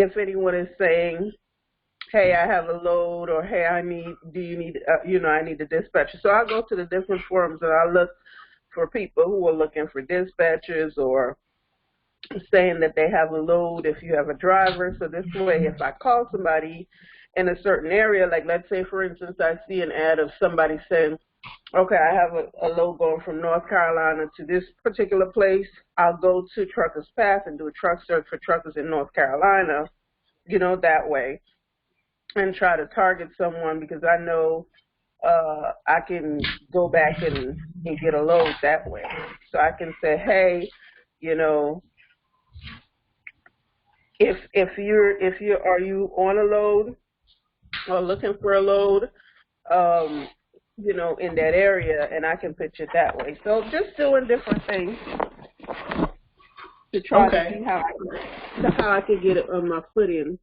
if anyone is saying, hey, I have a load, or hey, do you need, I need a dispatcher. So I go to the different forums and I look for people who are looking for dispatchers or saying that they have a load if you have a driver. So this way, if I call somebody in a certain area, like let's say, for instance, I see an ad of somebody saying, okay, I have a load going from North Carolina to this particular place, I'll go to Truckers Path and do a truck search for truckers in North Carolina, that way, and try to target someone, because I know I can go back and get a load that way. So I can say, hey, are you on a load or looking for a load, in that area, and I can pitch it that way. So just doing different things to try to see how I can get it on my foot in.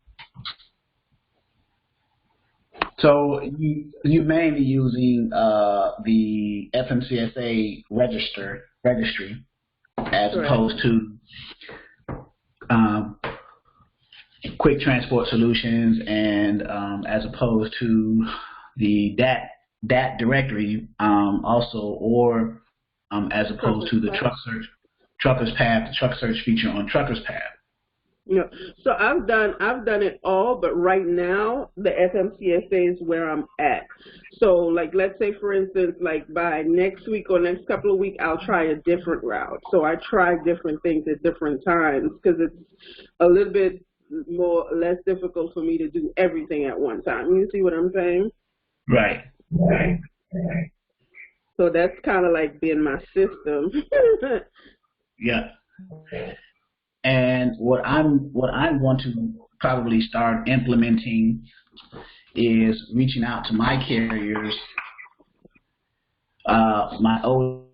So you mainly using the FMCSA registry as Correct. Opposed to Quick Transport Solutions, and as opposed to the DAT directory also, or as opposed to the Truckers Path, the truck search feature on Truckers Path. Yeah. So I've done it all, but right now the FMCSA is where I'm at. So like, let's say for instance, like by next week or next couple of weeks, I'll try a different route. So I try different things at different times because it's a little bit less difficult for me to do everything at one time. You see what I'm saying? Right. So that's kind of like being my system. Yeah. And what I want to probably start implementing is reaching out to my carriers, my old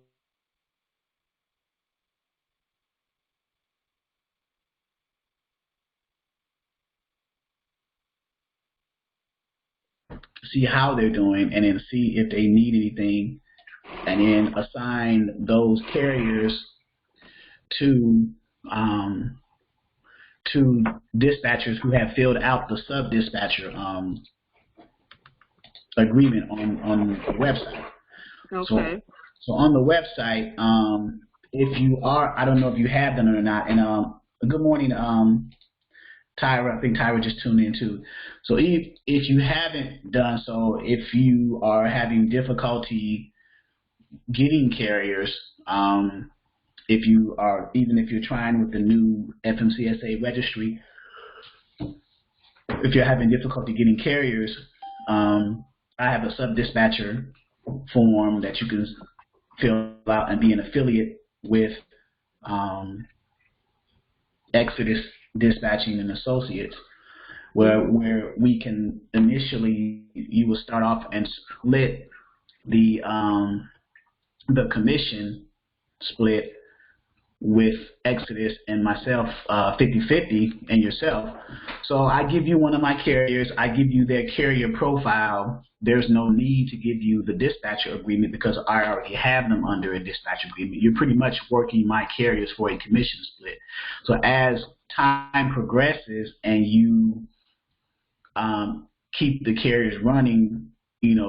see how they're doing, and then see if they need anything, and then assign those carriers to dispatchers who have filled out the sub-dispatcher agreement on the website. Okay. So on the website, if you are, I don't know if you have done it or not, and good morning, Tyra. I think Tyra just tuned in too. So if you haven't done so, if you are having difficulty getting carriers, even if you're trying with the new FMCSA registry, if you're having difficulty getting carriers, I have a sub-dispatcher form that you can fill out and be an affiliate with Exodus Dispatching and Associates, where we can initially, you will start off and split the commission split with Exodus and myself 50-50 and yourself. So I give you one of my carriers, I give you their carrier profile. There's no need to give you the dispatcher agreement because I already have them under a dispatcher agreement. You're pretty much working my carriers for a commission split. So as time progresses and you keep the carriers running,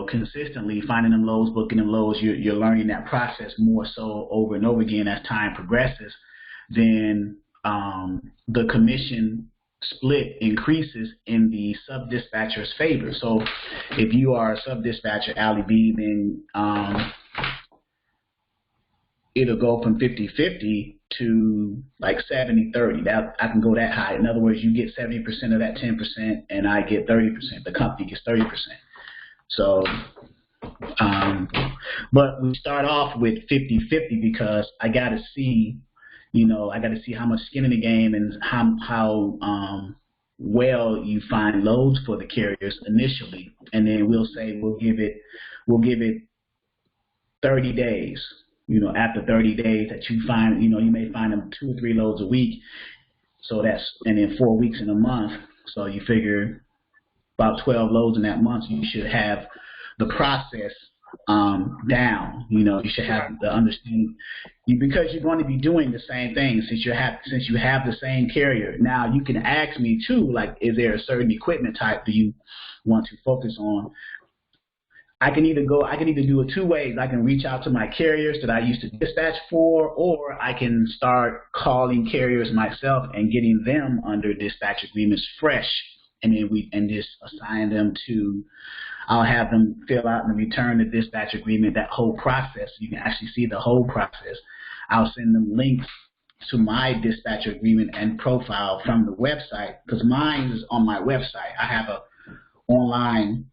consistently, finding them loads, booking them loads, you're learning that process more so over and over again as time progresses, then the commission split increases in the sub-dispatcher's favor. So if you are a sub-dispatcher, Allie B, then it'll go from 50-50 to like 70-30. That I can go that high. In other words, you get 70% of that 10%, and I get 30%. The company gets 30%. So, but we start off with 50-50 because I got to see, I got to see how much skin in the game and how well you find loads for the carriers initially, and then we'll say we'll give it 30 days. After 30 days that you find, you may find them 2 or 3 loads a week. So and then 4 weeks in a month. So you figure about 12 loads in that month, you should have the process down. You know, you should have the understanding because you're going to be doing the same thing since you have the same carrier. Now you can ask me too, like, is there a certain equipment type do you want to focus on? I can either do it two ways. I can reach out to my carriers that I used to dispatch for, or I can start calling carriers myself and getting them under dispatch agreements fresh, and then just assign them to. I'll have them fill out and return the dispatch agreement, that whole process. You can actually see the whole process. I'll send them links to my dispatch agreement and profile from the website, because mine is on my website. I have a online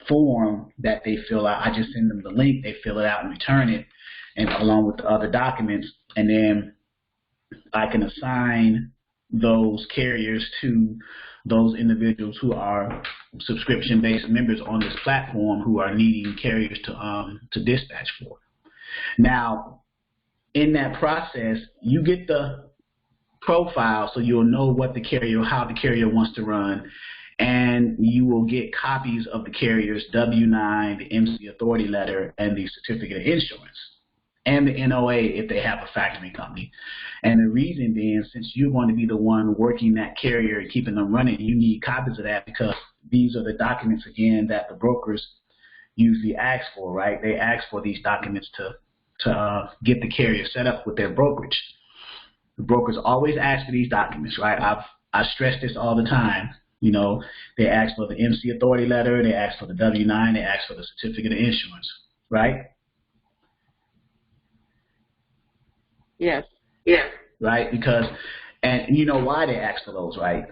form that they fill out. I just send them the link, they fill it out and return it, and along with the other documents, and then I can assign those carriers to those individuals who are subscription-based members on this platform who are needing carriers to dispatch for. Now, in that process, you get the profile, so you'll know what the carrier, how the carrier wants to run, and you will get copies of the carrier's W-9, the MC authority letter, and the certificate of insurance, and the NOA if they have a factoring company. And the reason being, since you're going to be the one working that carrier and keeping them running, you need copies of that, because these are the documents, again, that the brokers usually ask for, right? They ask for these documents to get the carrier set up with their brokerage. The brokers always ask for these documents, right? I stress this all the time. You know, they ask for the MC authority letter, they ask for the W-9, they ask for the certificate of insurance, right? Yes. Yes. Right? Because, and you know why they ask for those, right?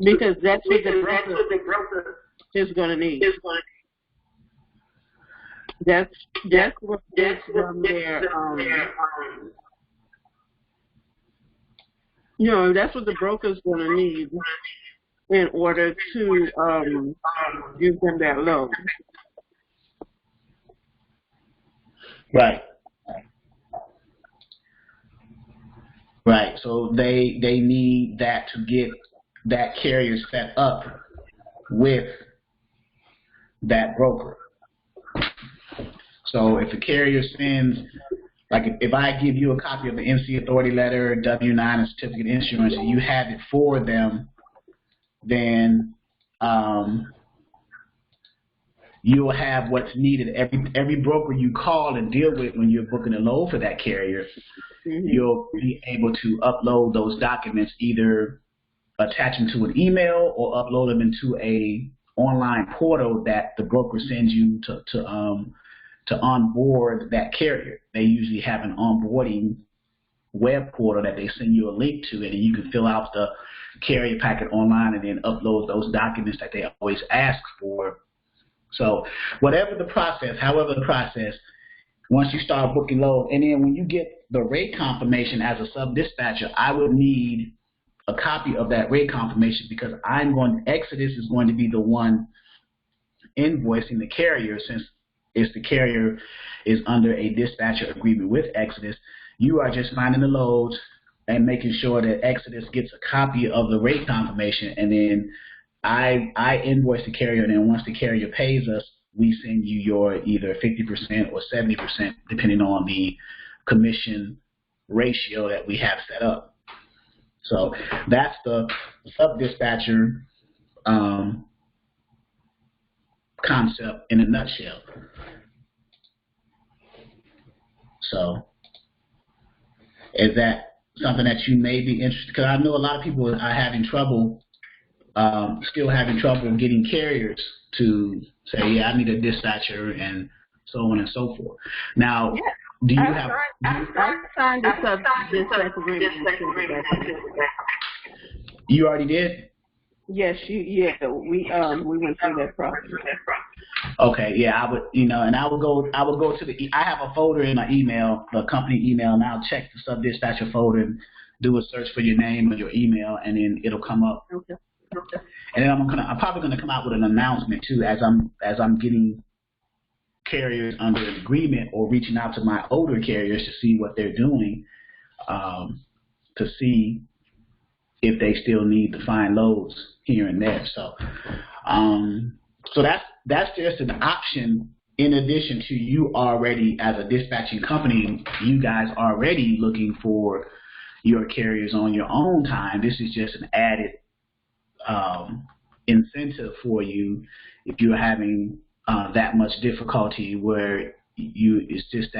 Because that's what the broker is going to need. That's what that's from their you know, that's what the broker's going to need in order to give them that loan. Right. Right. So they need that to get that carrier set up with that broker. So if the carrier sends, like if I give you a copy of the MC authority letter, W-9, and certificate of insurance, and you have it for them, then you'll have what's needed. Every broker you call and deal with when you're booking a load for that carrier, you'll be able to upload those documents, either attach them to an email or upload them into a online portal that the broker sends you to onboard that carrier. They usually have an onboarding web portal that they send you a link to, and then you can fill out the carrier packet online and then upload those documents that they always ask for. So whatever the process, however the process, once you start booking load, and then when you get the rate confirmation as a sub-dispatcher, I would need a copy of that rate confirmation, because Exodus is going to be the one invoicing the carrier, since the carrier is under a dispatcher agreement with Exodus. You are just finding the loads and making sure that Exodus gets a copy of the rate confirmation, and then I invoice the carrier, and then once the carrier pays us, we send you your either 50% or 70%, depending on the commission ratio that we have set up. So that's the sub-dispatcher concept in a nutshell. So is that something that you may be interested? Because I know a lot of people are having trouble, still having trouble getting carriers to say, yeah, I need a dispatcher, and so on and so forth. Now, yeah. Do you have? I signed this up. You already did? Yes, we went through that process. Okay, yeah, I would, and I would go to I have a folder in my email, the company email, and I'll check the sub-dispatcher folder and do a search for your name or your email, and then it'll come up. Okay. And then I'm probably gonna come out with an announcement too, as I'm getting carriers under an agreement or reaching out to my older carriers to see what they're doing, to see if they still need to find loads here and there. So, so that's just an option. In addition to you already, as a dispatching company, you guys already looking for your carriers on your own time. This is just an added incentive for you if you're having that much difficulty where it's just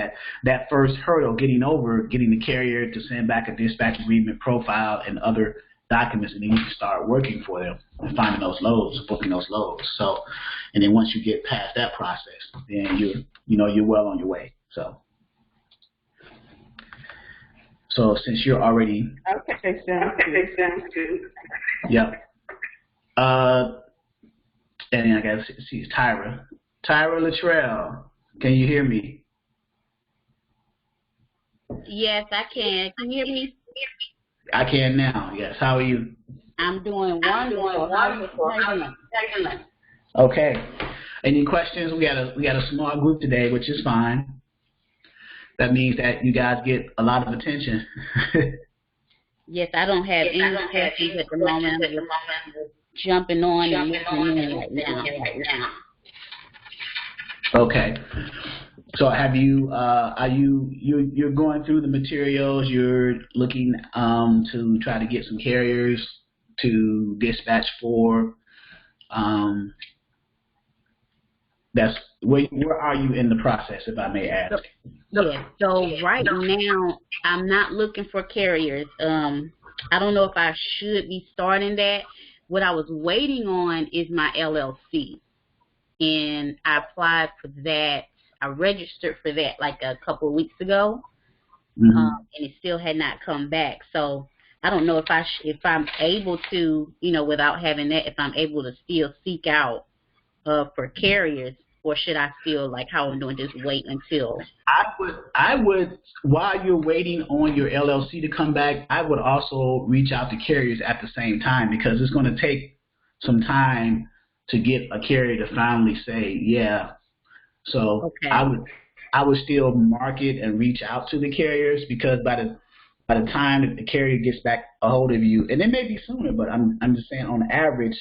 that first hurdle, getting the carrier to send back a dispatch agreement profile and other documents, and then you can start working for them and finding those loads, booking those loads. So, and then once you get past that process, then you're well on your way. So since you're already sounds good. Yep. And then I gotta see Tyra Luttrell. Can you hear me? Yes, I can. Can you hear me? I can now. Yes. How are you? I'm doing wonderful. How are you doing? Okay. Any questions? We got a small group today, which is fine. That means that you guys get a lot of attention. Yes, I don't have any questions at the moment. I'm jumping on and listening in right now. Okay. So have you you're going through the materials, you're looking to try to get some carriers to dispatch for, that's where are you in the process, if I may ask? Yes, so right now I'm not looking for carriers. I don't know if I should be starting that. What I was waiting on is my LLC, and I applied for that. I registered for that like a couple of weeks ago, and it still had not come back. So I don't know if I'm able to, without having that, if I'm able to still seek out for carriers, or should I still, like how I'm doing, just wait until? I would, while you're waiting on your LLC to come back, I would also reach out to carriers at the same time, because it's going to take some time to get a carrier to finally say, yeah. So okay. I would still market and reach out to the carriers, because by the time that the carrier gets back a hold of you, and it may be sooner, but I'm just saying on average,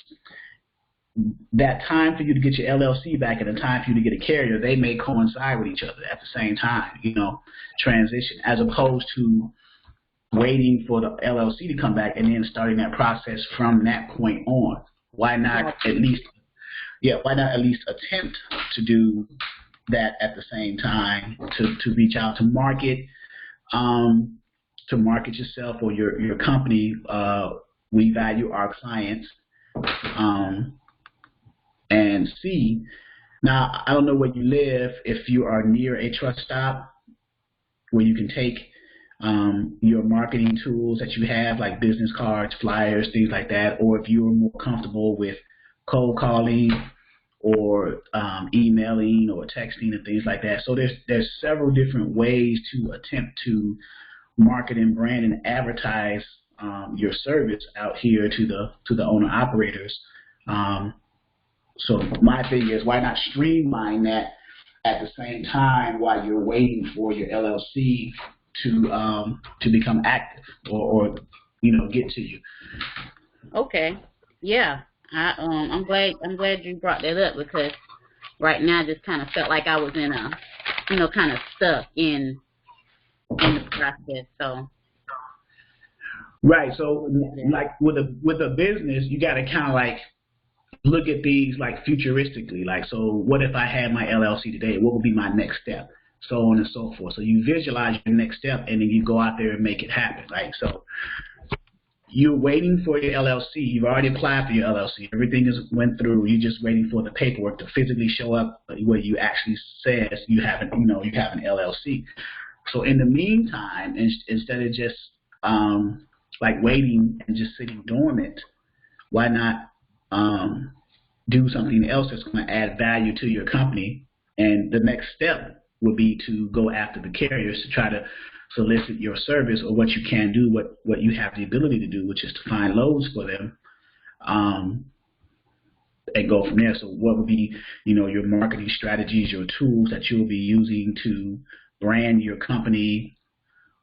that time for you to get your LLC back and the time for you to get a carrier, they may coincide with each other at the same time, transition, as opposed to waiting for the LLC to come back and then starting that process from that point on. Why not at least attempt to do that at the same time, to reach out to market yourself or your company. We value our clients. And see, now I don't know where you live, if you are near a truck stop where you can take your marketing tools that you have, like business cards, flyers, things like that, or if you're more comfortable with cold calling or emailing or texting and things like that. So there's several different ways to attempt to market and brand and advertise your service out here to the owner operators. So my thing is, why not streamline that at the same time while you're waiting for your LLC to become active or get to you? Okay, yeah, I'm glad you brought that up, because right now I just kind of felt like I was in a kind of stuck in the process. So right, so like with a business, you got to kind of like look at these like futuristically, like, so what if I had my LLC today? What would be my next step? So on and so forth. So you visualize your next step, and then you go out there and make it happen, right? So you're waiting for your LLC. You've already applied for your LLC. Everything went through. You're just waiting for the paperwork to physically show up where you actually says you have an LLC. So in the meantime, instead of just like waiting and just sitting dormant, why not do something else that's going to add value to your company? And the next step would be to go after the carriers to try to solicit your service, or what you can do, what you have the ability to do, which is to find loads for them, and go from there. So what would be, your marketing strategies, your tools that you'll be using to brand your company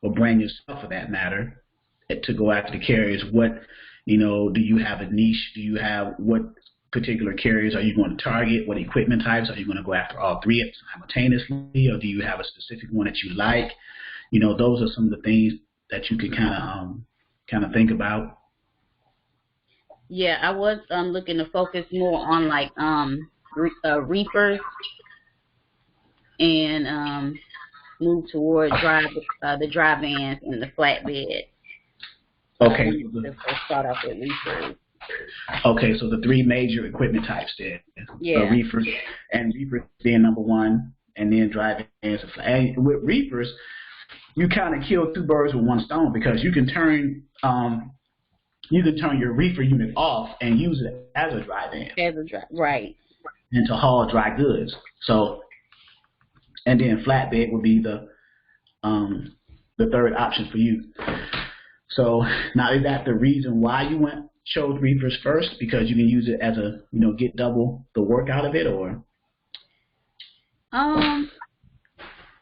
or brand yourself for that matter, to go after the carriers? What, do you have a niche? Do you have what particular carriers are you going to target? What equipment types? Are you going to go after all three simultaneously, or do you have a specific one that you like? Those are some of the things that you can kind of think about. Yeah, I was looking to focus more on like reefers and move toward the dry vans and the flatbed. Okay. To first start off with reefers. Okay, so the three major equipment types then. Yeah. Reefers, and reefers being number one, and then dry vans. And with reefers, you kind of kill two birds with one stone, because you can turn your reefer unit off and use it as a dry van. Right. And to haul dry goods. So, and then flatbed would be the third option for you. So now, is that the reason why you chose reefers first, because you can use it as a, get double the work out of it, or?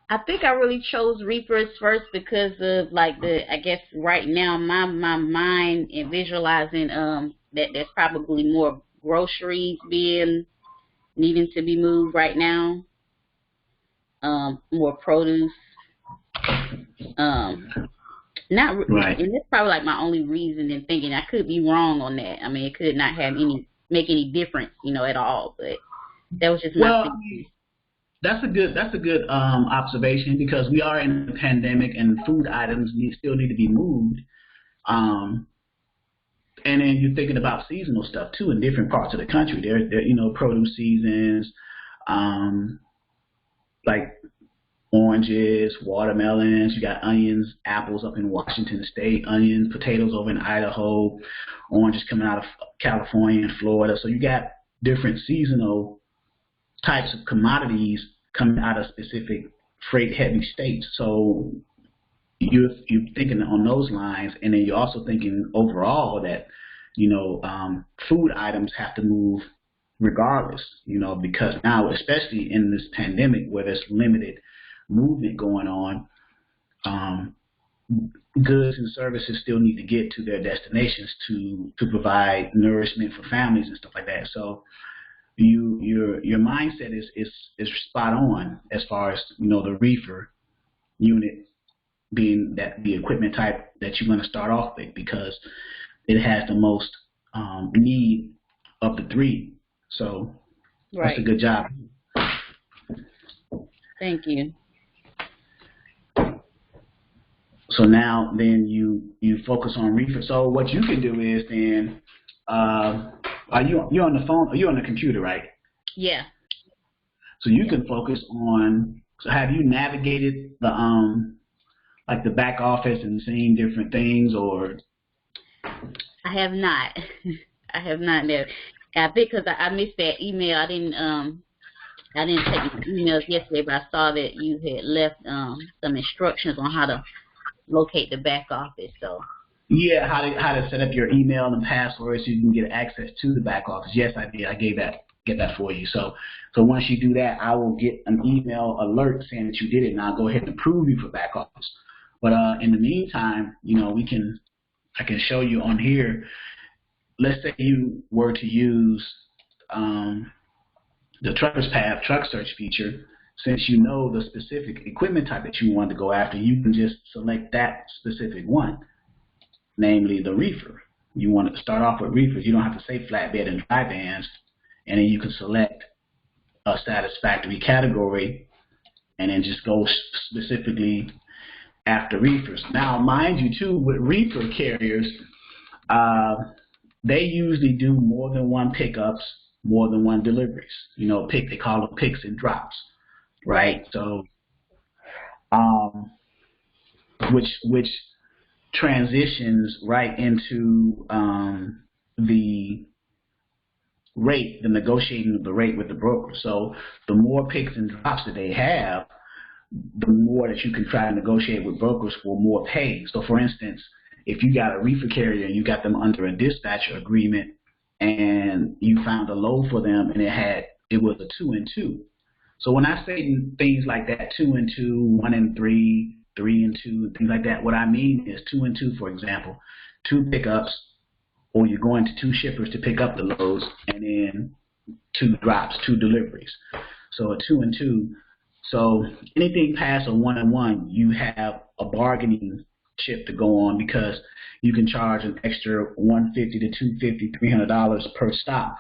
I think I really chose reefers first because of I guess right now my mind and visualizing that there's probably more groceries needing to be moved right now. More produce. Not right. And that's probably like my only reason in thinking. I could be wrong on that. I mean, it could not make any difference, at all. But that was just my thinking. That's a good observation, because we are in a pandemic and food items still need to be moved. And then you're thinking about seasonal stuff too in different parts of the country. There produce seasons, like oranges, watermelons. You got onions, apples up in Washington State, onions, potatoes over in Idaho, oranges coming out of California and Florida. So you got different seasonal types of commodities coming out of specific freight-heavy states. So you're thinking on those lines, and then you're also thinking overall that food items have to move regardless. Because now, especially in this pandemic where there's limited movement going on, goods and services still need to get to their destinations to provide nourishment for families and stuff like that. So your mindset is spot on as far as the reefer unit being the equipment type that you're going to start off with, because it has the most need of the three. So That's a good job. Thank you. So now then you focus on reefer. So what you can do is then you're on the phone, or you're on the computer, right? Yeah. So you can focus on. So have you navigated the like the back office and seen different things, or? I have not. I have not. I think because I missed that email. I didn't take the emails yesterday, but I saw that you had left some instructions on how to locate the back office. So. Yeah, how to set up your email and password so you can get access to the back office. Yes, I did. I get that for you. So once you do that, I will get an email alert saying that you did it, and I'll go ahead and approve you for back office. But in the meantime, I can show you on here. Let's say you were to use the Trucker's Path truck search feature. Since you know the specific equipment type that you want to go after, you can just select that specific one, namely the reefer. You want to start off with reefers. You don't have to say flatbed and dry vans, and then you can select a satisfactory category and then just go specifically after reefers. Now, mind you, too, with reefer carriers, they usually do more than one pickups, more than one deliveries. They call them picks and drops, right? So, which transitions right into the rate, the negotiating of the rate with the broker. So the more picks and drops that they have, the more that you can try to negotiate with brokers for more pay. So for instance, if you got a reefer carrier and you got them under a dispatcher agreement and you found a load for them and it was a 2 and 2. So when I say things like that, 2 and 2, 1 and 3, 3 and 2, things like that. What I mean is 2 and 2, for example, 2 pickups, or you're going to 2 shippers to pick up the loads, and then 2 drops, 2 deliveries. So a 2 and 2. So anything past a 1 and 1, you have a bargaining chip to go on, because you can charge an extra $150 to $250, $300 per stop,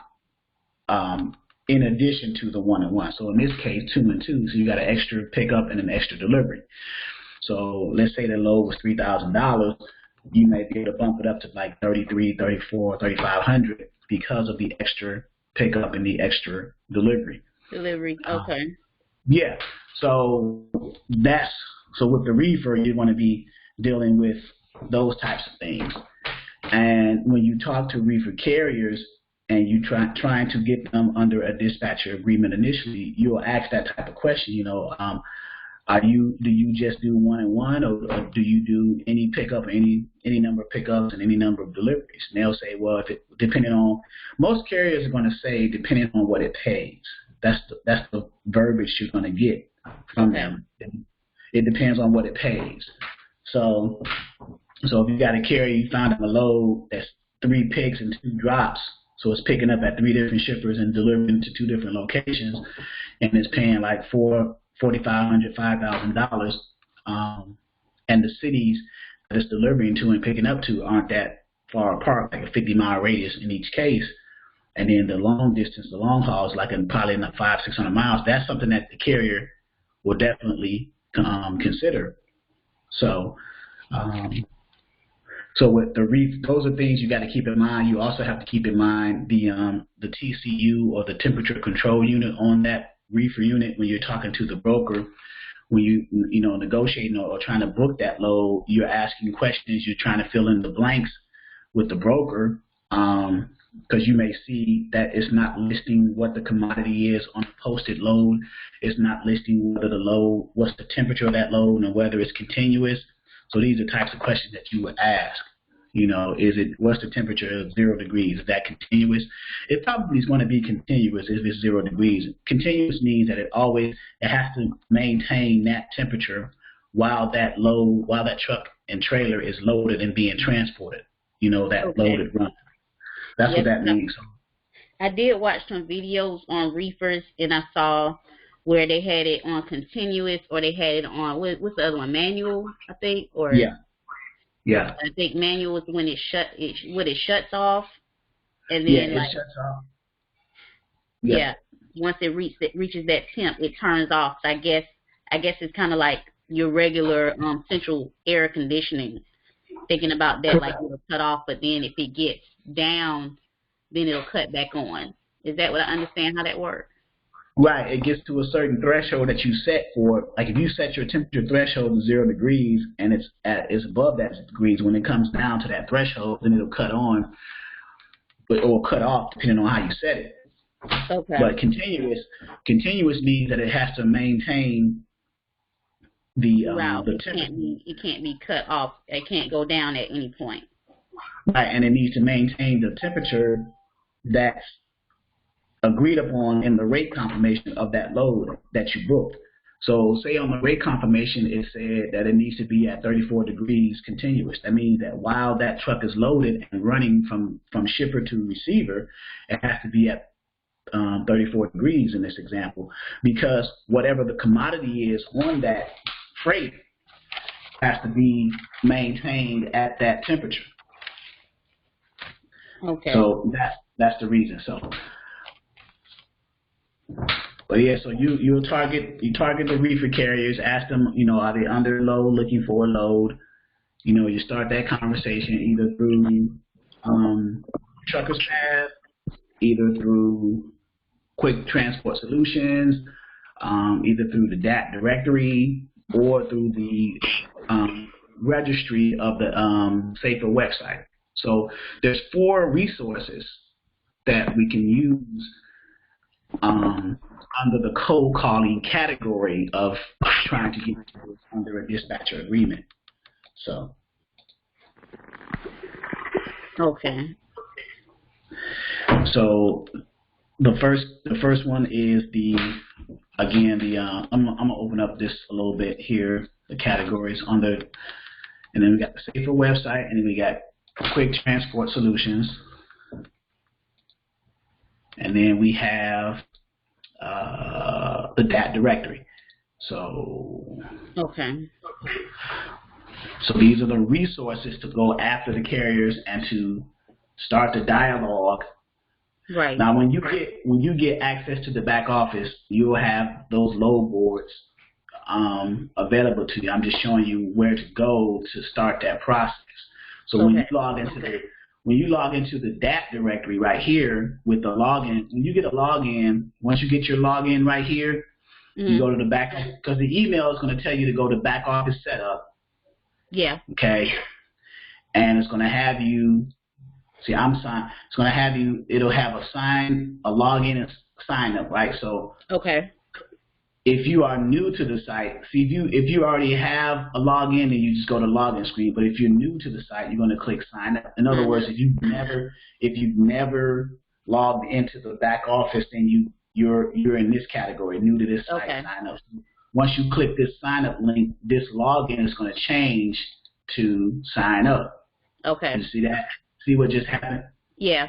in addition to the 1 and 1. So in this case, 2 and 2, so you got an extra pickup and an extra delivery. So let's say the load was $3,000, you may be able to bump it up to like $3,300, $3,400, $3,500 because of the extra pickup and the extra delivery. Okay. Yeah. So with the reefer, you're going to be dealing with those types of things. And when you talk to reefer carriers and you trying to get them under a dispatcher agreement initially, you'll ask that type of question. Do you just do 1 and 1, or do you do any pickup, any number of pickups and any number of deliveries? And they'll say, well, depending on, most carriers are going to say depending on what it pays. That's the verbiage you're going to get from them. It depends on what it pays. So if you got a carrier, you found a load that's 3 picks and 2 drops, so it's picking up at 3 different shippers and delivering to 2 different locations, and it's paying like $4,500, $5,000, and the cities that it's delivering to and picking up to aren't that far apart, like a 50-mile radius in each case. And then the long distance, the long haul is like probably in the 500-600 miles. That's something that the carrier will definitely consider. So with the those are things you got to keep in mind. You also have to keep in mind the TCU, or the temperature control unit, on that reefer unit when you're talking to the broker. When you negotiating or trying to book that load, you're asking questions. You're trying to fill in the blanks with the broker, because you may see that it's not listing what the commodity is on the posted load. It's not listing what's the temperature of that load, and whether it's continuous. So these are types of questions that you would ask. What's the temperature of 0 degrees? Is that continuous? It probably is going to be continuous if it's 0 degrees. Continuous means that it has to maintain that temperature while that truck and trailer is loaded and being transported. Loaded run. That's what that means. I did watch some videos on reefers, and I saw where they had it on continuous, or they had it on, what's the other one, manual, I think? Or Yeah. I think manual is when it shuts off, and then it shuts off. Yeah. Once it reaches that temp, it turns off. So I guess it's kind of like your regular central air conditioning. Thinking about that, like it'll cut off, but then if it gets down, then it'll cut back on. Is that what I understand how that works? Right. It gets to a certain threshold that you set for. Like if you set your temperature threshold to 0 degrees and it's above that degrees, when it comes down to that threshold, then it'll cut on, or cut off depending on how you set it. Okay. But continuous means that it has to maintain the temperature. It can't be cut off. It can't go down at any point. Right, and it needs to maintain the temperature that's agreed upon in the rate confirmation of that load that you booked. So say on the rate confirmation it said that it needs to be at 34 degrees continuous. That means that while that truck is loaded and running from shipper to receiver, it has to be at 34 degrees in this example, because whatever the commodity is on that freight has to be maintained at that temperature. Okay. So that's the reason. But yeah, so you target the reefer carriers, ask them, are they under load, looking for a load. You start that conversation either through Truckers Path, either through Quick Transport Solutions, either through the DAT directory, or through the registry of the Safer website. So there's 4 resources that we can use under the cold calling category of trying to get under a dispatcher agreement. So. Okay. So the first one is I'm gonna open up this a little bit here the categories under, and then we got the safer website, and then we got quick transport solutions, and then we have the DAT directory. So these are the resources to go after the carriers and to start the dialogue. Right. Now, when you get access to the back office, you'll have those load boards available to you. I'm just showing you where to go to start that process. So when you log into the DAT directory right here with the login, when you get a login, once you get your login right here, you go to the back, because the email is going to tell you to go to back office setup. Yeah. Okay. And it's going to have you. See, I'm signed. It's going to have you. It'll have a login and sign up, right? So. Okay. If you are new to the site, see if you already have a login, then you just go to login screen. But if you're new to the site, you're going to click sign up. In other words, if you've never logged into the back office, then you're in this category, new to this site, sign up. Once you click this sign up link, this login is going to change to sign up. Okay. You see that? See what just happened? Yeah.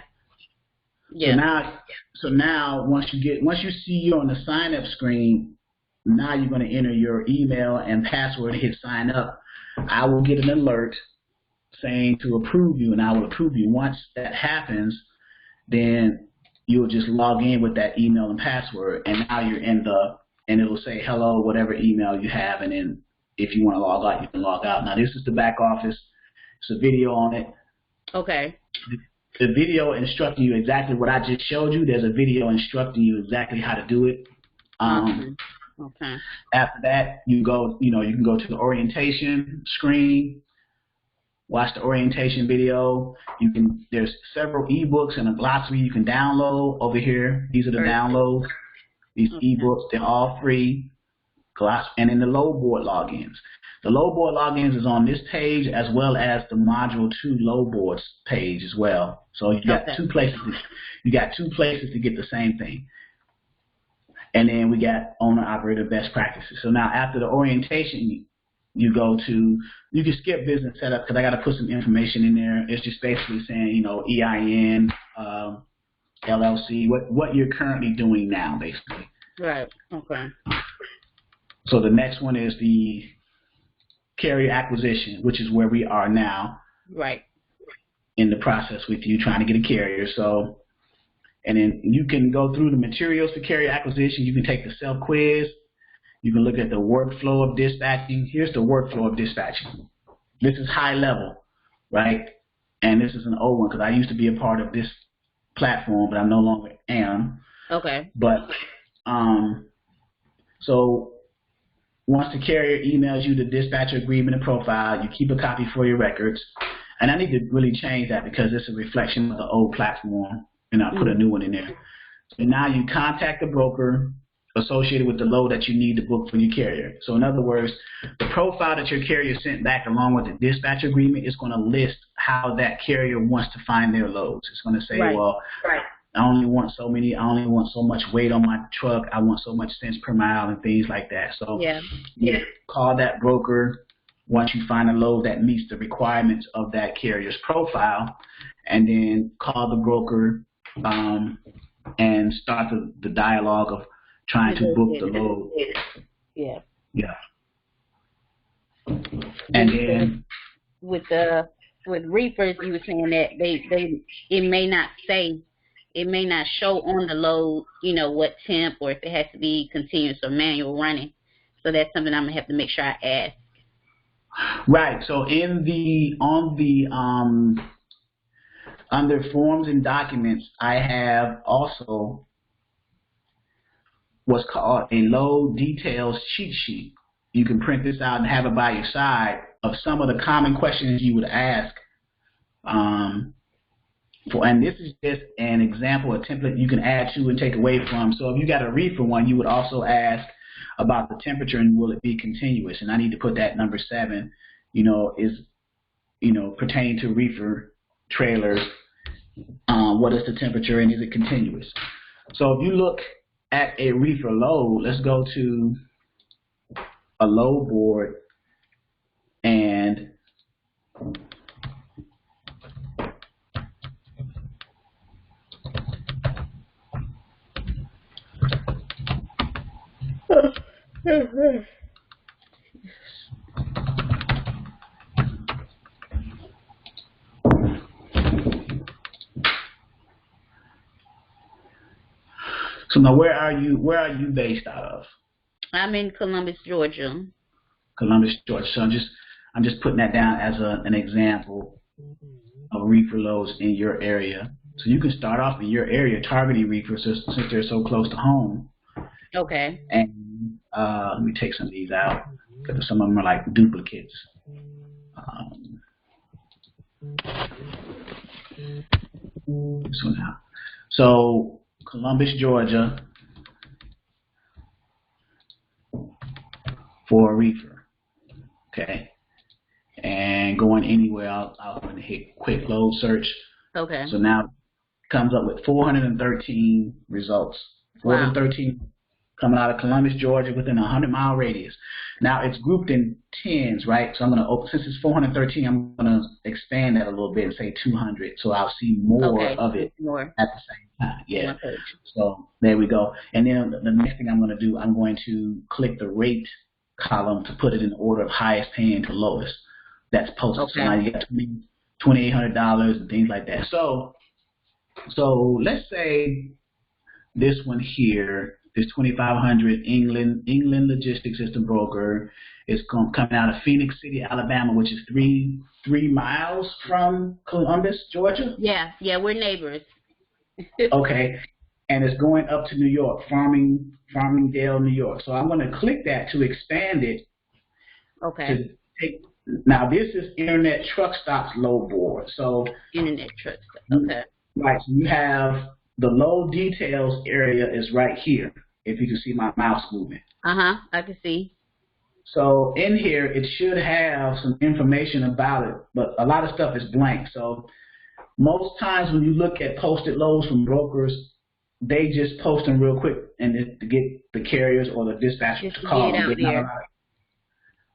Yeah. So now once you see you're on the sign up screen, now you're going to enter your email and password and hit sign up. I will get an alert saying to approve you, and I will approve you. Once that happens, then you'll just log in with that email and password, and now you're in and it'll say hello, whatever email you have, and then if you want to log out, you can log out. Now this is the back office. It's a video on it. Okay. The video instructing you exactly what I just showed you. There's a video instructing you exactly how to do it. Okay. After that, you can go to the orientation screen, watch the orientation video. There's several ebooks and a glossary you can download over here. These are the downloads. These ebooks, they're all free. And then the load board logins. The load board logins is on this page as well as the Module 2 load boards page as well. So you got two places. You got two places to get the same thing. And then we got owner-operator best practices. So now after the orientation, you can skip business setup because I got to put some information in there. It's just basically saying, EIN, LLC, what you're currently doing now, basically. Right. Okay. So the next one is the carrier acquisition, which is where we are now. Right. In the process with you trying to get a carrier. So. And then you can go through the materials for carrier acquisition. You can take the self-quiz. You can look at the workflow of dispatching. Here's the workflow of dispatching. This is high level, right? And this is an old one because I used to be a part of this platform, but I no longer am. Okay. But so once the carrier emails you the dispatcher agreement and profile, you keep a copy for your records. And I need to really change that because it's a reflection of the old platform. And I'll put a new one in there. So now you contact the broker associated with the load that you need to book for your carrier. So in other words, the profile that your carrier sent back along with the dispatch agreement is going to list how that carrier wants to find their loads. It's going to say, I only want so many, I only want so much weight on my truck, I want so much cents per mile and things like that. So you call that broker once you find a load that meets the requirements of that carrier's profile, and then call the broker and start the dialogue of trying to book the load. Yeah. Yeah. And then with reefers, you were saying that it may not show on the load, what temp or if it has to be continuous or manual running. So that's something I'm gonna have to make sure I ask. Right. So under forms and documents, I have also what's called a load details cheat sheet. You can print this out and have it by your side of some of the common questions you would ask. And this is just an example, a template you can add to and take away from. So if you got a reefer one, you would also ask about the temperature and will it be continuous. And I need to put that number 7, is pertaining to reefer trailers, what is the temperature and is it continuous? So if you look at a reefer load, let's go to a load board And so now, where are you based out of? I'm in Columbus, Georgia. Columbus, Georgia. So I'm just putting that down as an example of reefer loads in your area. So you can start off in your area targeting reefers since they're so close to home. Okay. And let me take some of these out because some of them are like duplicates. This one out. So Columbus, Georgia, for a reefer. Okay. And going anywhere, I'll hit quick load search. Okay. So now it comes up with 413 results. 413 coming out of Columbus, Georgia, within a 100-mile radius. Now it's grouped in tens, right? So I'm going to open, since it's 413, I'm going to expand that a little bit and say 200, so I'll see more of it at the same time. Yeah. So there we go. And then the next thing I'm going to do, I'm going to click the rate column to put it in order of highest paying to lowest. That's posted. Okay. So now you got $2,800 and things like that. So let's say this one here, this 2500 England Logistics System Broker is coming out of Phoenix City, Alabama, which is three miles from Columbus, Georgia. Yeah, we're neighbors. Okay, and it's going up to New York, Farmingdale, New York. So I'm going to click that to expand it. Okay. Now this is Internet Truck Stops Load Board. So Internet Truck Stops. Okay. Right. So you have the load details area is right here. If you can see my mouse movement. I can see. So in here, it should have some information about it, but a lot of stuff is blank. So most times when you look at posted loads from brokers, they just post them real quick and to get the carriers or the dispatchers to call them.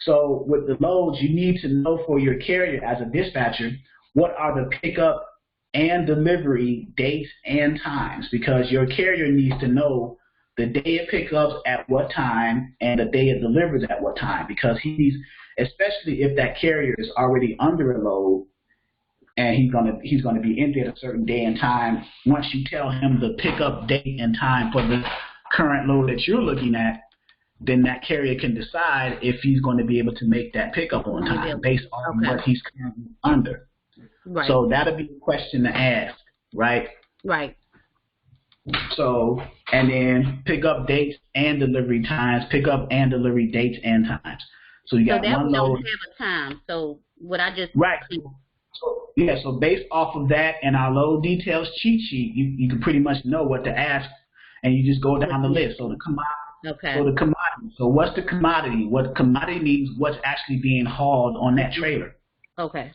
So with the loads, you need to know for your carrier as a dispatcher, what are the pickup and delivery dates and times, because your carrier needs to know the day it picks up at what time and the day it delivers at what time, because especially if that carrier is already under a load and he's gonna be empty at a certain day and time. Once you tell him the pickup date and time for the current load that you're looking at, then that carrier can decide if he's going to be able to make that pickup on time based on what he's currently under. Right. So that'll be a question to ask, right? Right. So, and then pick up dates and delivery times, pick up and delivery dates and times. So you got one load. Don't have a time. So what I just right. So based off of that and our load details cheat sheet, you can pretty much know what to ask, and you just go down the list. So the commodity. Okay. So the commodity. So what's the commodity? What commodity means what's actually being hauled on that trailer. Okay.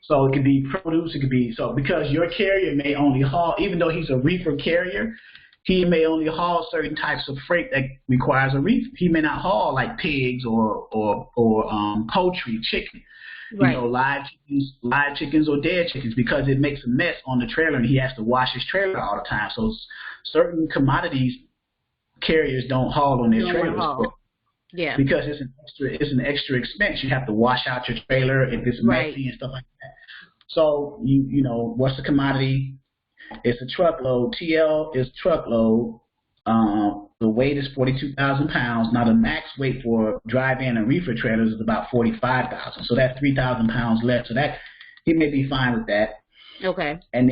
So it could be produce, it could be, so because your carrier may only haul, even though he's a reefer carrier, he may only haul certain types of freight that requires a reefer. He may not haul like pigs or poultry, chicken, right. live chickens or dead chickens, because it makes a mess on the trailer and he has to wash his trailer all the time. So certain commodities carriers don't haul on their trailers. Yeah. Because it's an extra expense. You have to wash out your trailer if it's messy and stuff like that. So you know, what's the commodity? It's a truckload. TL is truckload. The weight is 42,000 pounds. Now the max weight for drive-in and reefer trailers is about 45,000. So that's 3,000 pounds less. So that he may be fine with that. Okay. And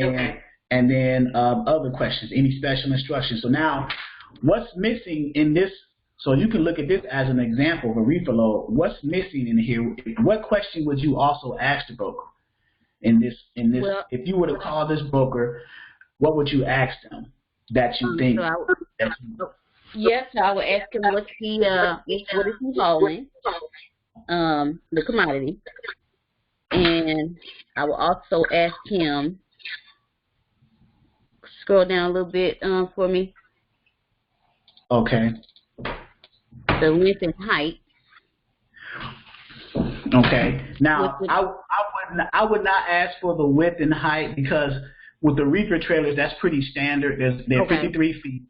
then other questions. Any special instructions? So now, what's missing in this? So you can look at this as an example of a reefer load. What's missing in here? What question would you also ask the broker in this? Well, if you were to call this broker, what would you ask them that you think? Yes, I would ask him what is he hauling, the commodity, and I will also ask him. Scroll down a little bit for me. Okay. The width and height. Okay. Now, I would not ask for the width and height because with the reefer trailers, that's pretty standard. They're 53 feet.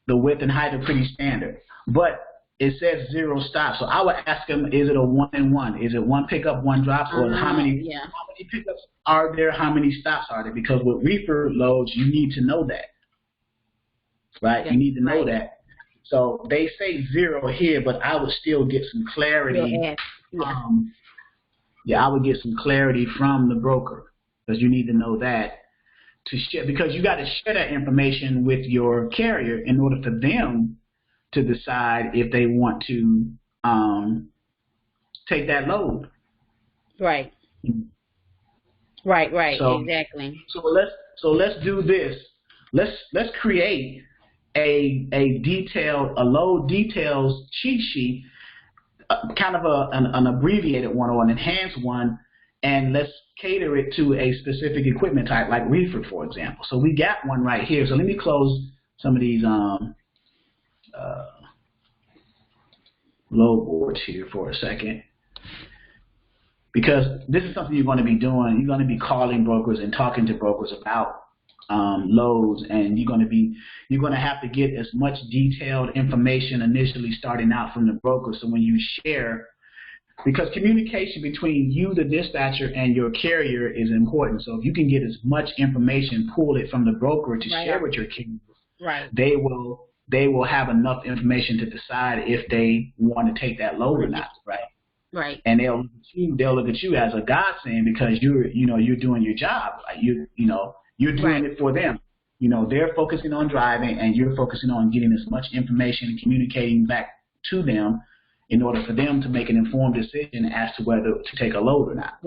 The width and height are pretty standard. But it says 0 stops. So I would ask them, is it a 1-and-1? Is it one pickup, one drop? Or how many pickups are there? How many stops are there? Because with reefer loads, you need to know that. Right? You need to know that. So they say 0 here, but I would still get some clarity. I would get some clarity from the broker because you need to know that to share, because you got to share that information with your carrier in order for them to decide if they want to take that load. Right. So, exactly. So let's do this. Let's create a load details cheat sheet, kind of an abbreviated one or an enhanced one, and let's cater it to a specific equipment type, like reefer, for example. So we got one right here. So let me close some of these load boards here for a second, because this is something you're going to be doing. You're going to be calling brokers and talking to brokers about loads, and you're going to have to get as much detailed information initially starting out from the broker. So when you share, because communication between you, the dispatcher, and your carrier is important. So if you can get as much information, pull it from the broker to share with your carrier, they will have enough information to decide if they want to take that load or not, right? And they'll look at you as a godsend because you're doing your job. You're doing it for them. They're focusing on driving, and you're focusing on getting as much information and communicating back to them in order for them to make an informed decision as to whether to take a load or not.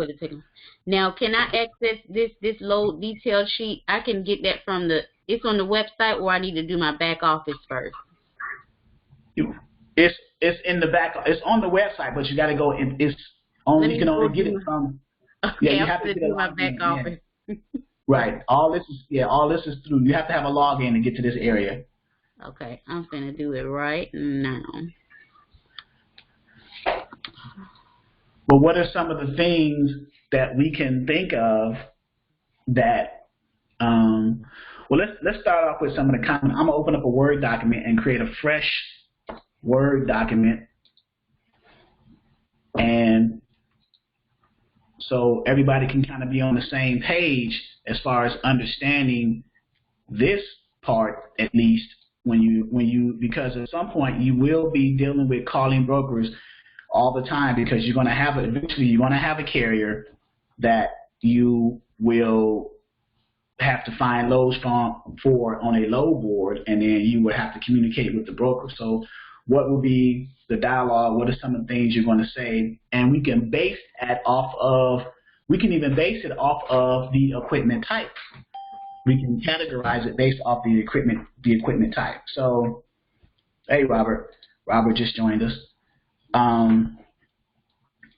Now, can I access this load detail sheet? I can get that from it's on the website, or I need to do my back office first? It's in the back. It's on the website, but you got to go in. You can only get it from. Okay, you have to do my back office. Right. All this is through. You have to have a login to get to this area. Okay, I'm gonna do it right now. But what are some of the things that we can think of that? Let's start off with some of the comments. I'm gonna open up a Word document and create a fresh Word document, and so everybody can kind of be on the same page as far as understanding this part, at least because at some point you will be dealing with calling brokers all the time, because eventually you're going to have a carrier that you will have to find loads for on a load board, and then you would have to communicate with the broker. So what will be the dialogue? What are some of the things you're going to say? And we can even base it off of the equipment type. We can categorize it based off the equipment type. So, hey, Robert just joined us.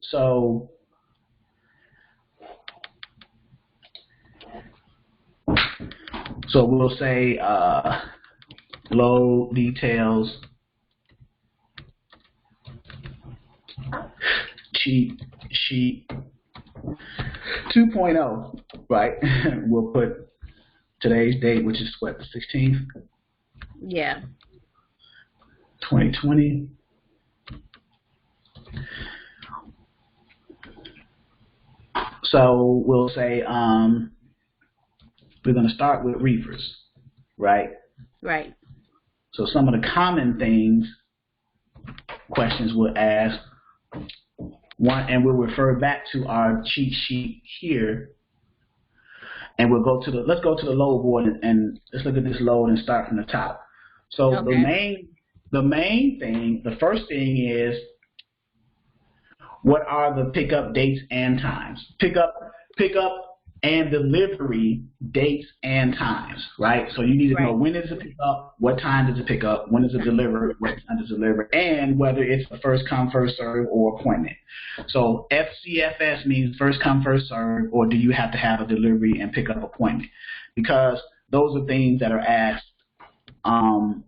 So we'll say load details cheat sheet 2.0, right? We'll put today's date, which is what, the 16th? Yeah. 2020. So we'll say we're going to start with reefers, right? Right. So some of the common questions we'll ask, and we'll refer back to our cheat sheet here, and let's go to the load board and let's look at this load and start from the top. So the first thing is, what are the pickup dates and times? Pickup and delivery dates and times, right? So you need to know, when does it pick up, what time does it pick up, when does it deliver, what time does it deliver, and whether it's a first come, first serve or appointment. So FCFS means first come, first serve, or do you have to have a delivery and pickup appointment? Because those are things that are asked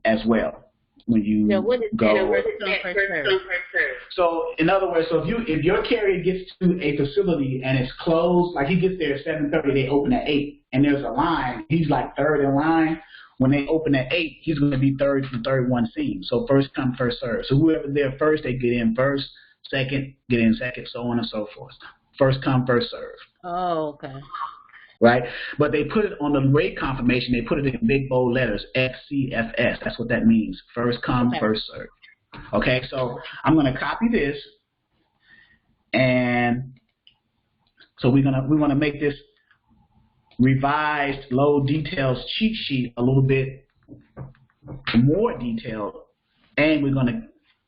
as well. when you Yeah, what is go. that? First come, first serve. So in other words, so if your carrier gets to a facility and it's closed, like he gets there at 7:30, they open at 8, and there's a line, he's like third in line. When they open at 8, he's going to be third from third one seen. So first come, first serve. So whoever's there first, they get in first, second, get in second, so on and so forth. First come, first serve. Oh, okay. Right? But they put it on the rate confirmation, they put it in big bold letters, FCFS. That's what that means. First come, first serve. Okay, so I'm going to copy this, and so we want to make this revised load details cheat sheet a little bit more detailed, and we're going to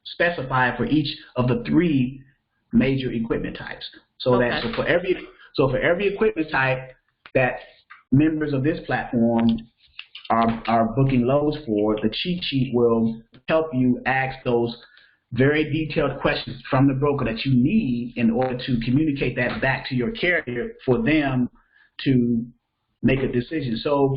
specify for each of the 3 major equipment types. So that for every equipment type that members of this platform are booking loads for, the cheat sheet will help you ask those very detailed questions from the broker that you need in order to communicate that back to your carrier for them to make a decision. So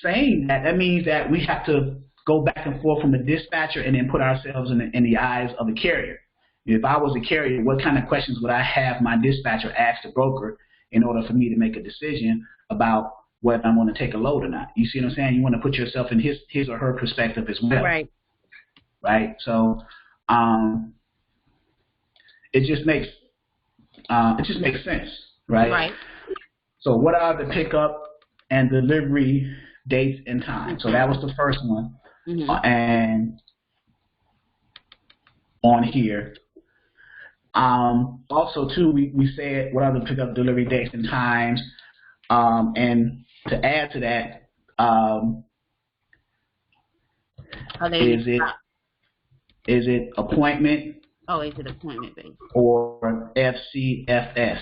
saying that, that means that we have to go back and forth from the dispatcher and then put ourselves in the eyes of the carrier. If I was a carrier, what kind of questions would I have my dispatcher ask the broker in order for me to make a decision about whether I'm going to take a load or not? You see what I'm saying? You want to put yourself in his or her perspective as well. Right. Right. So it just makes sense, right? Right. So what are the pickup and delivery dates and times? So that was the first one. And on here. Also, too, we said what are the pickup, delivery dates and times. And to add to that, is it appointment? Oh, is it appointment based? Or FCFS?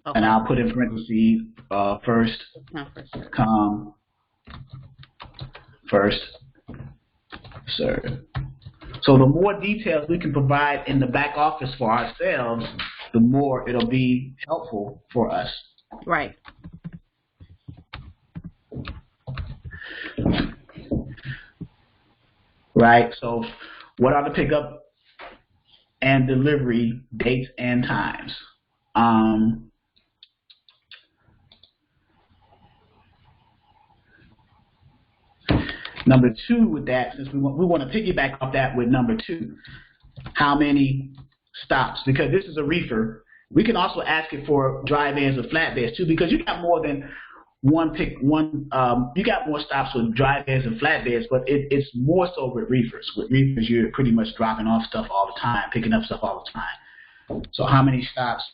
Okay. And I'll put in parentheses first come, first serve. So the more details we can provide in the back office for ourselves, the more it'll be helpful for us. Right. Right. So what are the pickup and delivery dates and times? Number 2 with that, since we want to piggyback off that with number 2, how many stops? Because this is a reefer. We can also ask it for dry vans or flatbeds too, because you got more than you got more stops with dry vans and flatbeds, but it's more so with reefers. With reefers, you're pretty much dropping off stuff all the time, picking up stuff all the time. So how many stops?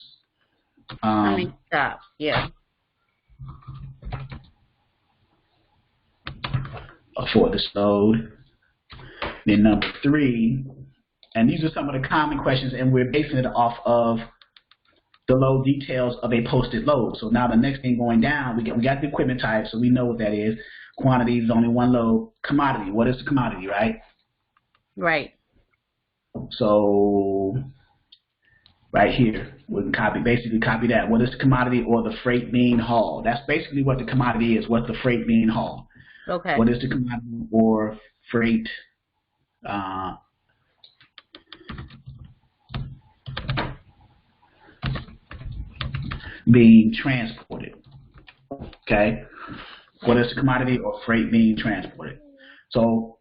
How many stops? Yeah. For this load. Then number 3, and these are some of the common questions, and we're basing it off of the load details of a posted load. So now the next thing going down, we got the equipment type, so we know what that is. Quantity is only one load. Commodity, what is the commodity, right? Right. So right here, we can basically copy that. What is the commodity or the freight being hauled? That's basically what the commodity is, what's the freight being hauled. Okay. What is the commodity or freight being transported? Okay. What is the commodity or freight being transported? So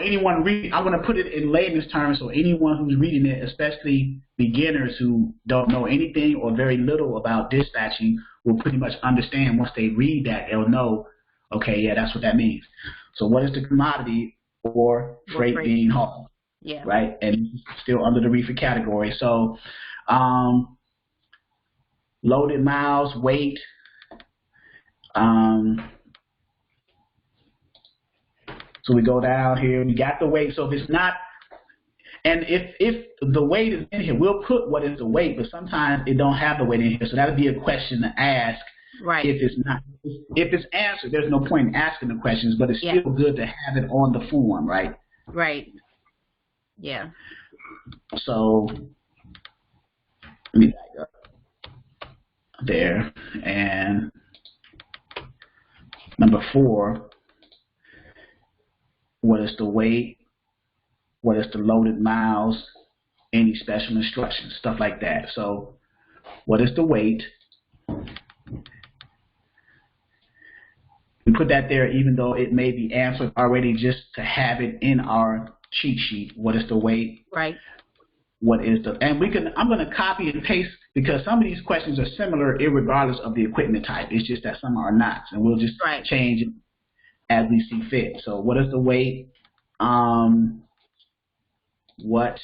anyone I'm going to put it in layman's terms, so anyone who's reading it, especially beginners who don't know anything or very little about dispatching, will pretty much understand once they read that. They'll know, okay, yeah, that's what that means. So what is the commodity or freight being hauled? Yeah. Right? And still under the reefer category. So loaded miles, weight, so we go down here, we got the weight. So if it's not, and if the weight is in here, we'll put what is the weight, but sometimes it don't have the weight in here. So that'll be a question to ask. Right. If it's not, if it's answered, there's no point in asking the questions, but it's still good to have it on the form, right? Right. Yeah. So let me back up there. And number 4, what is the weight what is the loaded miles, any special instructions, stuff like that. So what is the weight? We put that there even though it may be answered already, just to have it in our cheat sheet. What is the weight? Right. What is the, and I'm going to copy and paste because some of these questions are similar irregardless of the equipment type. It's just that some are not, and we'll just change it as we see fit. So what is the weight? What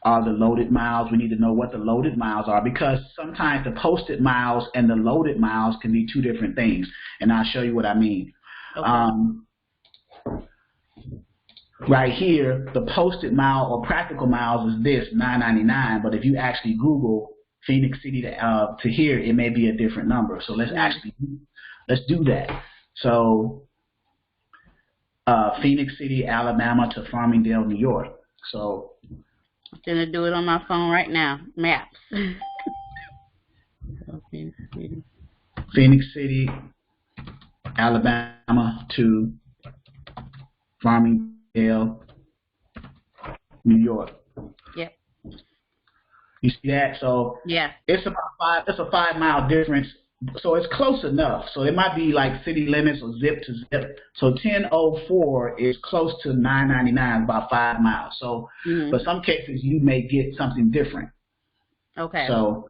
are the loaded miles? We need to know what the loaded miles are because sometimes the posted miles and the loaded miles can be two different things, and I'll show you what I mean. Okay. Right here, the posted mile or practical miles is this, $9.99, but if you actually Google Phoenix City to here, it may be a different number. So let's do that. So Phoenix City, Alabama to Farmingdale, New York. So I'm going to do it on my phone right now. Maps. Phoenix City, Alabama to Farmingdale, New York. Yep. You see that? So yeah, it's about it's a 5-mile difference. So it's close enough. So it might be like city limits or zip to zip. So 1004 is close to 999, about 5 miles. So, but some cases you may get something different. Okay. So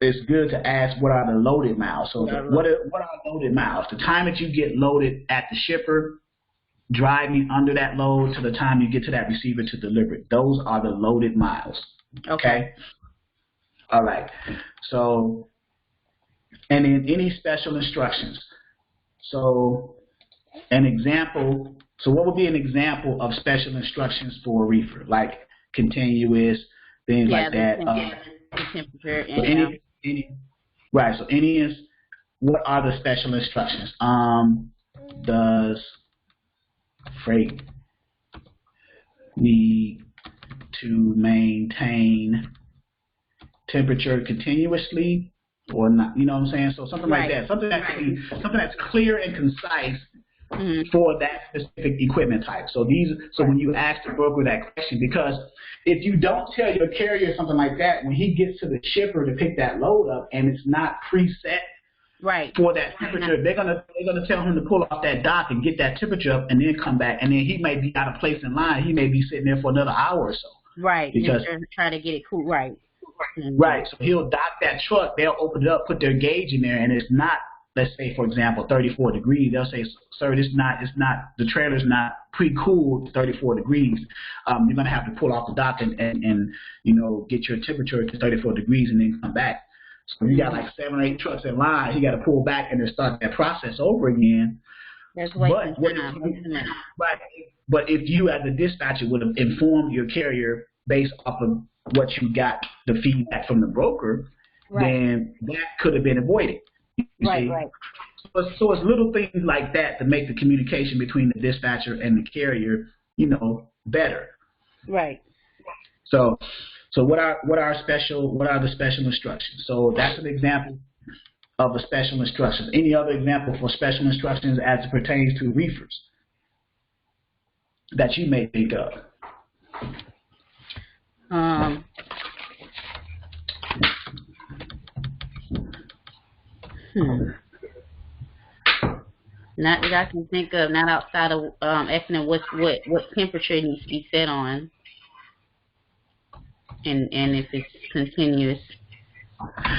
it's good to ask what are the loaded miles. So what are loaded miles? The time that you get loaded at the shipper, driving under that load to the time you get to that receiver to deliver it. Those are the loaded miles. Okay. All right. So. And then any special instructions. So an example, so what would be an example of special instructions for a reefer? Like continuous, things like that. The temperature. So what are the special instructions? Does freight need to maintain temperature continuously? Or not, you know what I'm saying? So something like that, something that's clear and concise for that specific equipment type. So when you ask the broker that question, because if you don't tell your carrier something like that, when he gets to the shipper to pick that load up and it's not preset for that temperature, they're gonna tell him to pull off that dock and get that temperature up and then come back, and then he may be out of place in line. He may be sitting there for another hour or so. Right. Because try to get it cool. Right. Right, so he'll dock that truck, they'll open it up, put their gauge in there, and it's not, let's say, for example, 34 degrees. They'll say, sir, the trailer's not pre-cooled 34 degrees. You're going to have to pull off the dock and get your temperature to 34 degrees and then come back. So you got like 7 or 8 trucks in line, he got to pull back and then start that process over again. But if you as a dispatcher would have informed your carrier based off of what you got, the feedback from the broker, then that could have been avoided. You see? So it's little things like that to make the communication between the dispatcher and the carrier, better. Right. So what are the special instructions? So that's an example of a special instructions. Any other example for special instructions as it pertains to reefers that you may think of? Not that I can think of, not outside of asking them what temperature needs to be set on, and if it's continuous.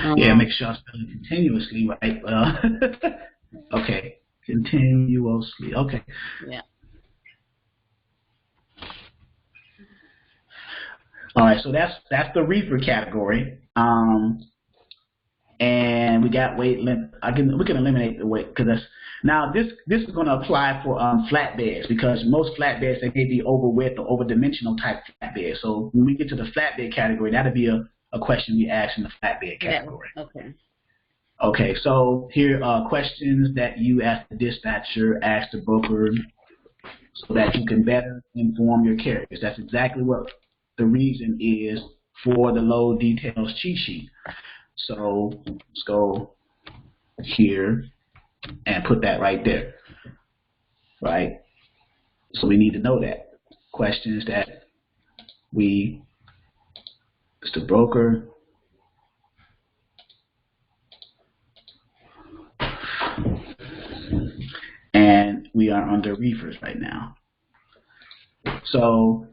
Make sure I'm spelling continuously right. Okay, continuously. Okay. Yeah. All right, so that's the reefer category, and we got weight limit. We can eliminate the weight because now this is going to apply for flatbeds, because most flatbeds, they may be over width or over dimensional type flatbed. So when we get to the flatbed category, that'll be a question we ask in the flatbed category. Okay. Okay, so here are questions that you as the dispatcher ask the broker so that you can better inform your carriers. That's exactly what the reason is for the load details cheat sheet. So let's go here and put that right there, right? So we need to know that. questions that it's the broker. And we are under reefers right now. So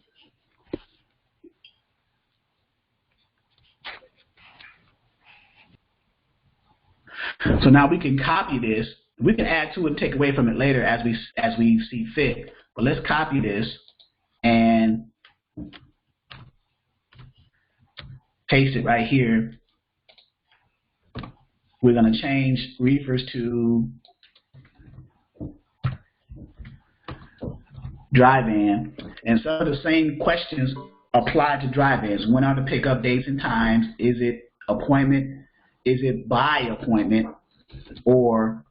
now we can copy this. We can add to it and take away from it later as we see fit. But let's copy this and paste it right here. We're going to change reefers to dry van, and some of the same questions apply to dry vans. When are the pickup dates and times? Is it appointment? Is it by appointment? Or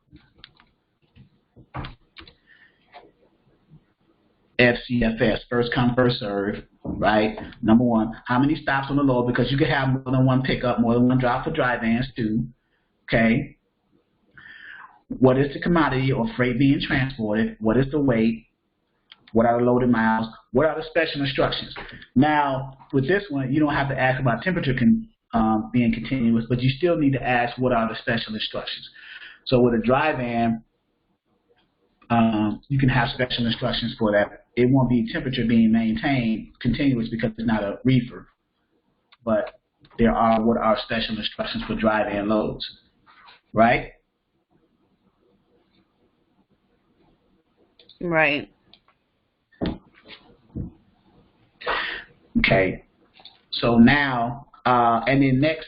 FCFS, first come, first serve, right? Number one, how many stops on the load? Because you can have more than one pickup, more than one drop for dry vans too, okay? What is the commodity or freight being transported? What is the weight? What are the loaded miles? What are the special instructions? Now, with this one, you don't have to ask about temperature being continuous, but you still need to ask what are the special instructions. So with a dry van, you can have special instructions for that. It won't be temperature being maintained continuous because it's not a reefer, but there are what are special instructions for dry van loads, right? Right. Okay, so now, and then next,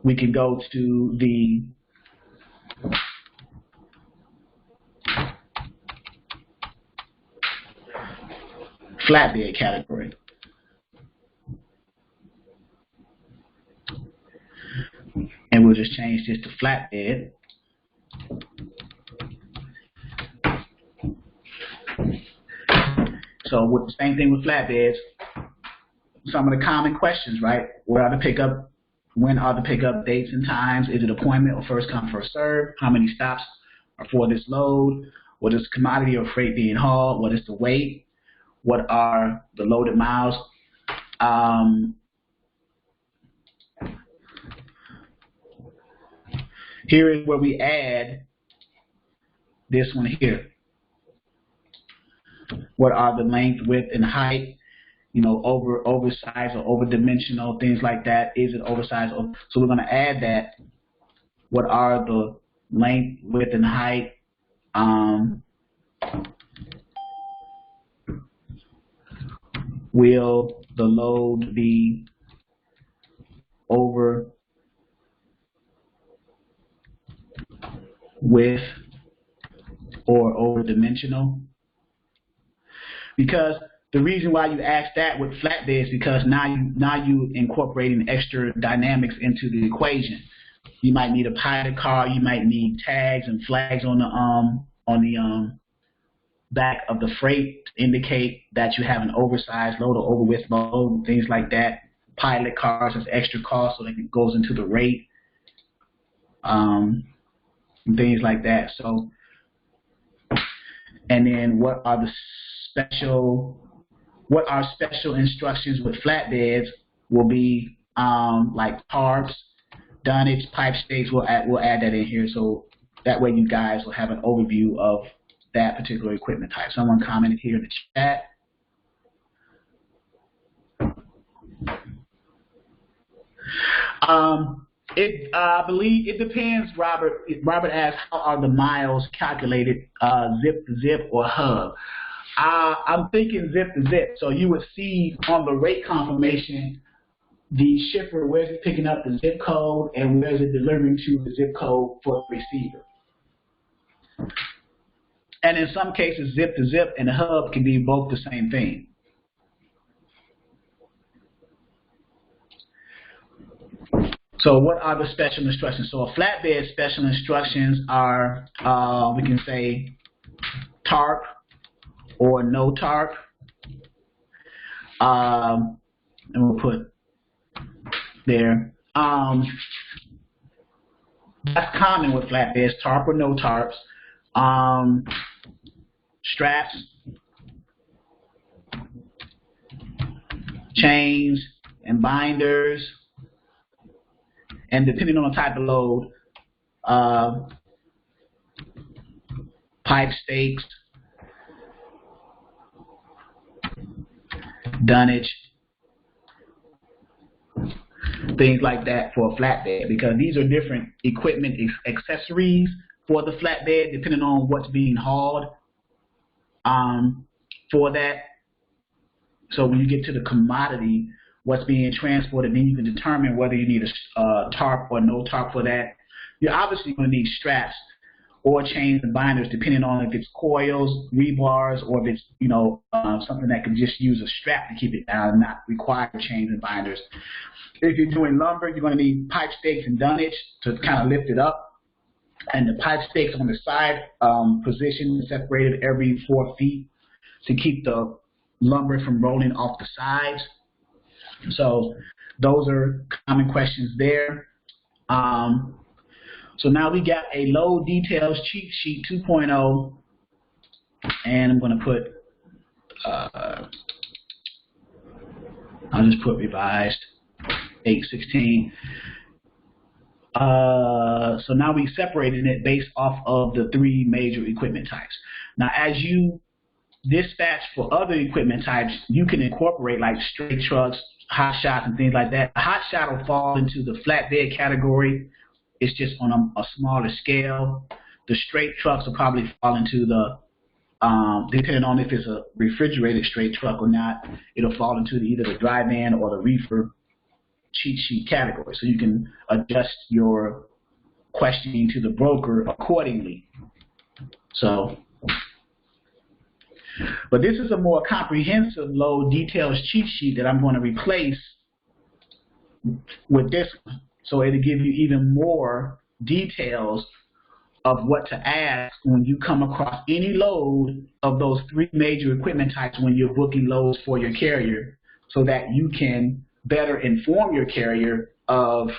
we can go to the flatbed category. And we'll just change this to flatbed. So with the same thing with flatbeds, some of the common questions, right? What are the pickup? When are the pickup dates and times? Is it appointment or first come, first serve? How many stops are for this load? What is commodity or freight being hauled? What is the weight? What are the loaded miles? Here is where we add this one here. What are the length, width, and height? You know, oversized or over-dimensional, things like that. Is it oversized? So we're going to add that. What are the length, width, and height? Will the load be over width or over-dimensional? Because the reason why you ask that with flatbeds is because now you incorporating extra dynamics into the equation. You might need a pilot car. You might need tags and flags on the back of the freight to indicate that you have an oversized load or overwidth load, things like that. Pilot cars has extra cost, so it goes into the rate, and things like that. So, and then what are special instructions with flatbeds will be like tarps, dunnage, pipe stakes. We'll add that in here, so that way you guys will have an overview of that particular equipment type. Someone commented here in the chat. I believe it depends, Robert. Robert asked, how are the miles calculated, zip to zip or hub? I'm thinking zip to zip. So you would see on the rate confirmation, the shipper, where's it picking up the zip code and where's it delivering to the zip code for the receiver. And in some cases, zip to zip and hub can be both the same thing. So what are the special instructions? So a flatbed special instructions are, we can say tarp or no tarp. And we'll put there. That's common with flatbeds, tarp or no tarps. Straps, chains and binders, and depending on the type of load, pipe stakes, dunnage, things like that for a flatbed, because these are different equipment accessories for the flatbed depending on what's being hauled for that. So when you get to the commodity, what's being transported, then you can determine whether you need a tarp or no tarp for that. You're obviously going to need straps or chains and binders, depending on if it's coils, rebars, or if it's something that can just use a strap to keep it down and not require chains and binders. If you're doing lumber, you're going to need pipe stakes and dunnage to kind of lift it up, and the pipe stakes on the side position separated every 4 feet to keep the lumber from rolling off the sides. So those are common questions there. So now we got a load details cheat sheet 2.0, and I'm going to put, I'll just put revised 816. So now we separated it based off of the 3 major equipment types. Now as you dispatch for other equipment types, you can incorporate like straight trucks, hot shots, and things like that. A hot shot will fall into the flatbed category. It's just on a smaller scale. The straight trucks will probably fall into the, depending on if it's a refrigerated straight truck or not, it'll fall into either the dry van or the reefer cheat sheet category. So you can adjust your questioning to the broker accordingly. So, but this is a more comprehensive load details cheat sheet that I'm going to replace with this one. So it'll give you even more details of what to ask when you come across any load of those 3 major equipment types when you're booking loads for your carrier, so that you can better inform your carrier of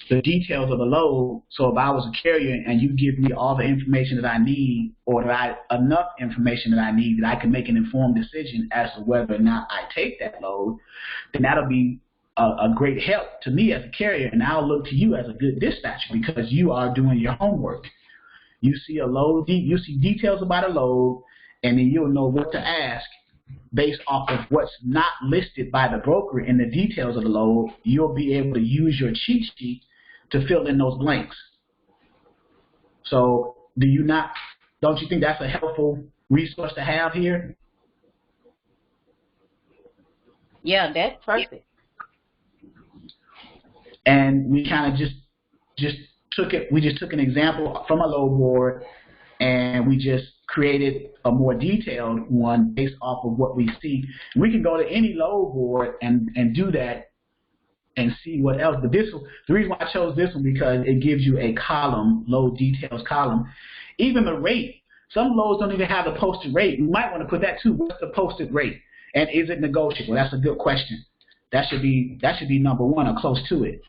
the details of the load. So if I was a carrier and you give me all the information that I need, or enough information that I need that I can make an informed decision as to whether or not I take that load, then that'll be a great help to me as a carrier, and I'll look to you as a good dispatcher because you are doing your homework. You see a load, you see details about a load, and then you'll know what to ask based off of what's not listed by the broker in the details of the load. You'll be able to use your cheat sheet to fill in those blanks. So don't you think that's a helpful resource to have here? Yeah, that's perfect. And we kind of just took it. We just took an example from a load board, and we just created a more detailed one based off of what we see. We can go to any load board and do that and see what else. But the reason why I chose this one, because it gives you a column, load details column. Even the rate. Some loads don't even have a posted rate. You might want to put that too. What's the posted rate? And is it negotiable? That's a good question. That should be number 1 or close to it.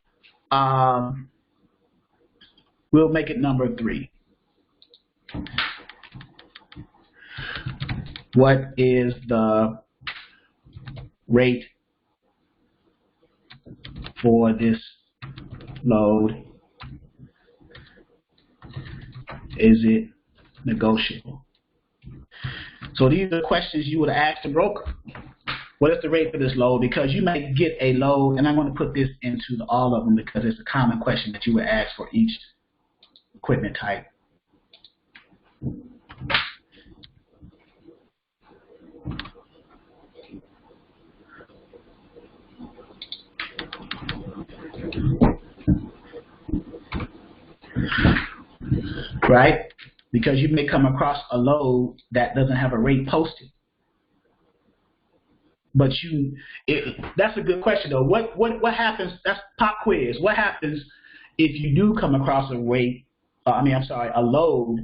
We'll make it number 3. What is the rate for this load? Is it negotiable? So these are questions you would ask the broker. What is the rate for this load? Because you might get a load, and I'm going to put this into all of them because it's a common question that you would ask for each equipment type. Right? Because you may come across a load that doesn't have a rate posted. But that's a good question though. What happens? That's pop quiz. What happens if you do come across a rate? A load